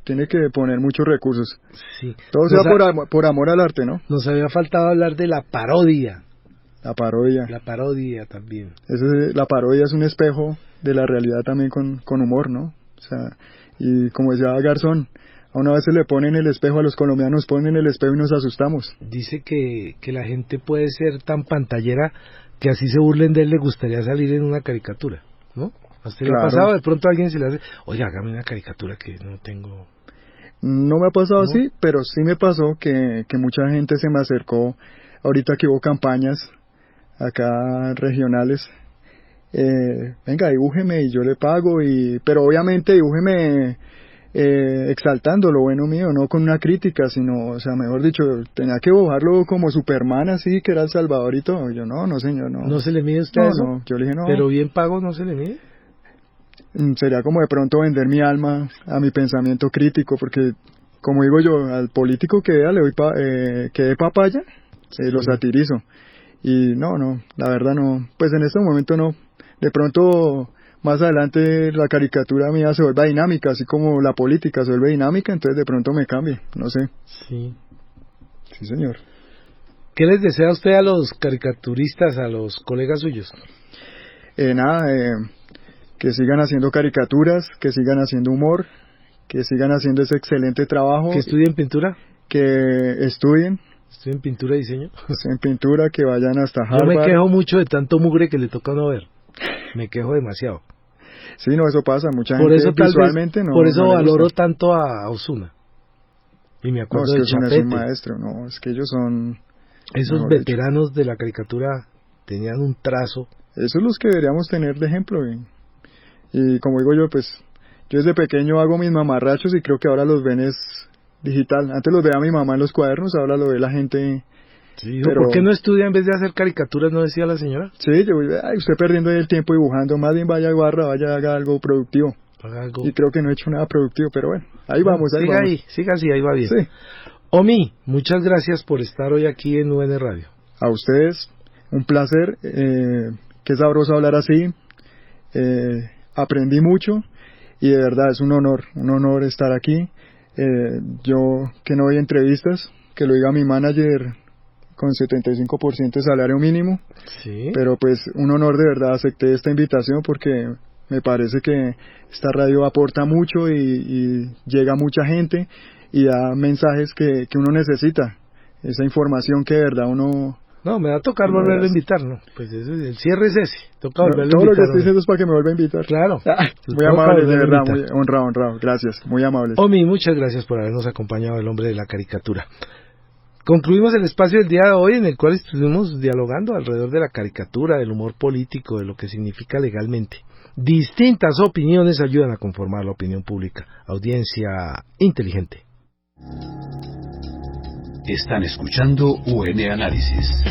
tiene que poner muchos recursos. Sí. Todo sea por amor al arte, ¿no? Nos había faltado hablar de la parodia. La parodia. La parodia también. La parodia es un espejo de la realidad también con humor, ¿no? O sea, y como decía Garzón, a una vez se le pone en el espejo, a los colombianos ponen en el espejo y nos asustamos. Dice que la gente puede ser tan pantallera que así se burlen de él, le gustaría salir en una caricatura, ¿no? ¿A usted le ha pasado? De pronto a alguien se le hace, oye, hágame una caricatura que no tengo... No me ha pasado así, pero sí me pasó que mucha gente se me acercó, ahorita que hubo campañas acá regionales, venga, dibújeme y yo le pago, pero obviamente dibújeme exaltando lo bueno mío, no con una crítica, sino, o sea, mejor dicho, tenía que dibujarlo como Superman, así, que era el Salvador y todo. Yo, no señor, no. ¿No se le mide a usted eso? No, yo le dije no. ¿Pero bien pago no se le mide? Sería como de pronto vender mi alma a mi pensamiento crítico, porque, como digo yo, al político que vea le doy que dé papaya, lo satirizo. Y no, la verdad no, pues en este momento no. De pronto, más adelante la caricatura mía se vuelve dinámica, así como la política se vuelve dinámica, entonces de pronto me cambie, no sé. Sí. Sí, señor. ¿Qué les desea usted a los caricaturistas, a los colegas suyos? Que sigan haciendo caricaturas, que sigan haciendo humor, que sigan haciendo ese excelente trabajo. ¿Que estudien pintura? Que estudien. ¿Estudien pintura y diseño? En pintura, que vayan hasta Harvard. Yo me quejo mucho de tanto mugre que le toca a uno ver. Me quejo demasiado. Sí, no, eso pasa. Mucha por gente eso, visualmente no. Por eso no valoro tanto a Ozuna. Y me acuerdo de Chapete. Es un maestro, no, es que ellos son... Esos veteranos de la caricatura tenían un trazo. Esos son los que deberíamos tener de ejemplo. Y como digo yo, pues, yo desde pequeño hago mis mamarrachos y creo que ahora los ven es digital. Antes los veía mi mamá en los cuadernos, ahora lo ve la gente... Sí, pero ¿por qué no estudia en vez de hacer caricaturas, no decía la señora? Sí, usted perdiendo el tiempo dibujando, más bien vaya a barra, vaya haga algo productivo. Y creo que no he hecho nada productivo, pero bueno, ahí vamos, ahí vamos. Siga así, ahí va bien. Sí. Omi, muchas gracias por estar hoy aquí en UN Radio. A ustedes, un placer, qué sabroso hablar así, aprendí mucho y de verdad es un honor estar aquí. Yo que no doy entrevistas, que lo diga mi manager con 75% de salario mínimo, sí. Pero pues un honor, de verdad acepté esta invitación porque me parece que esta radio aporta mucho y llega a mucha gente y da mensajes que uno necesita, esa información que de verdad uno... No, me va a tocar volverlo a invitar, ¿no? Pues el cierre es ese, toca volverlo a invitar. Todo lo que estoy diciendo es para que me vuelva a invitar. Claro. Muy amable, de verdad, muy honrado, gracias, muy amable. Omi, muchas gracias por habernos acompañado, el hombre de la caricatura. Concluimos el espacio del día de hoy en el cual estuvimos dialogando alrededor de la caricatura, del humor político, de lo que significa legalmente. Distintas opiniones ayudan a conformar la opinión pública. Audiencia inteligente. Están escuchando UN Análisis.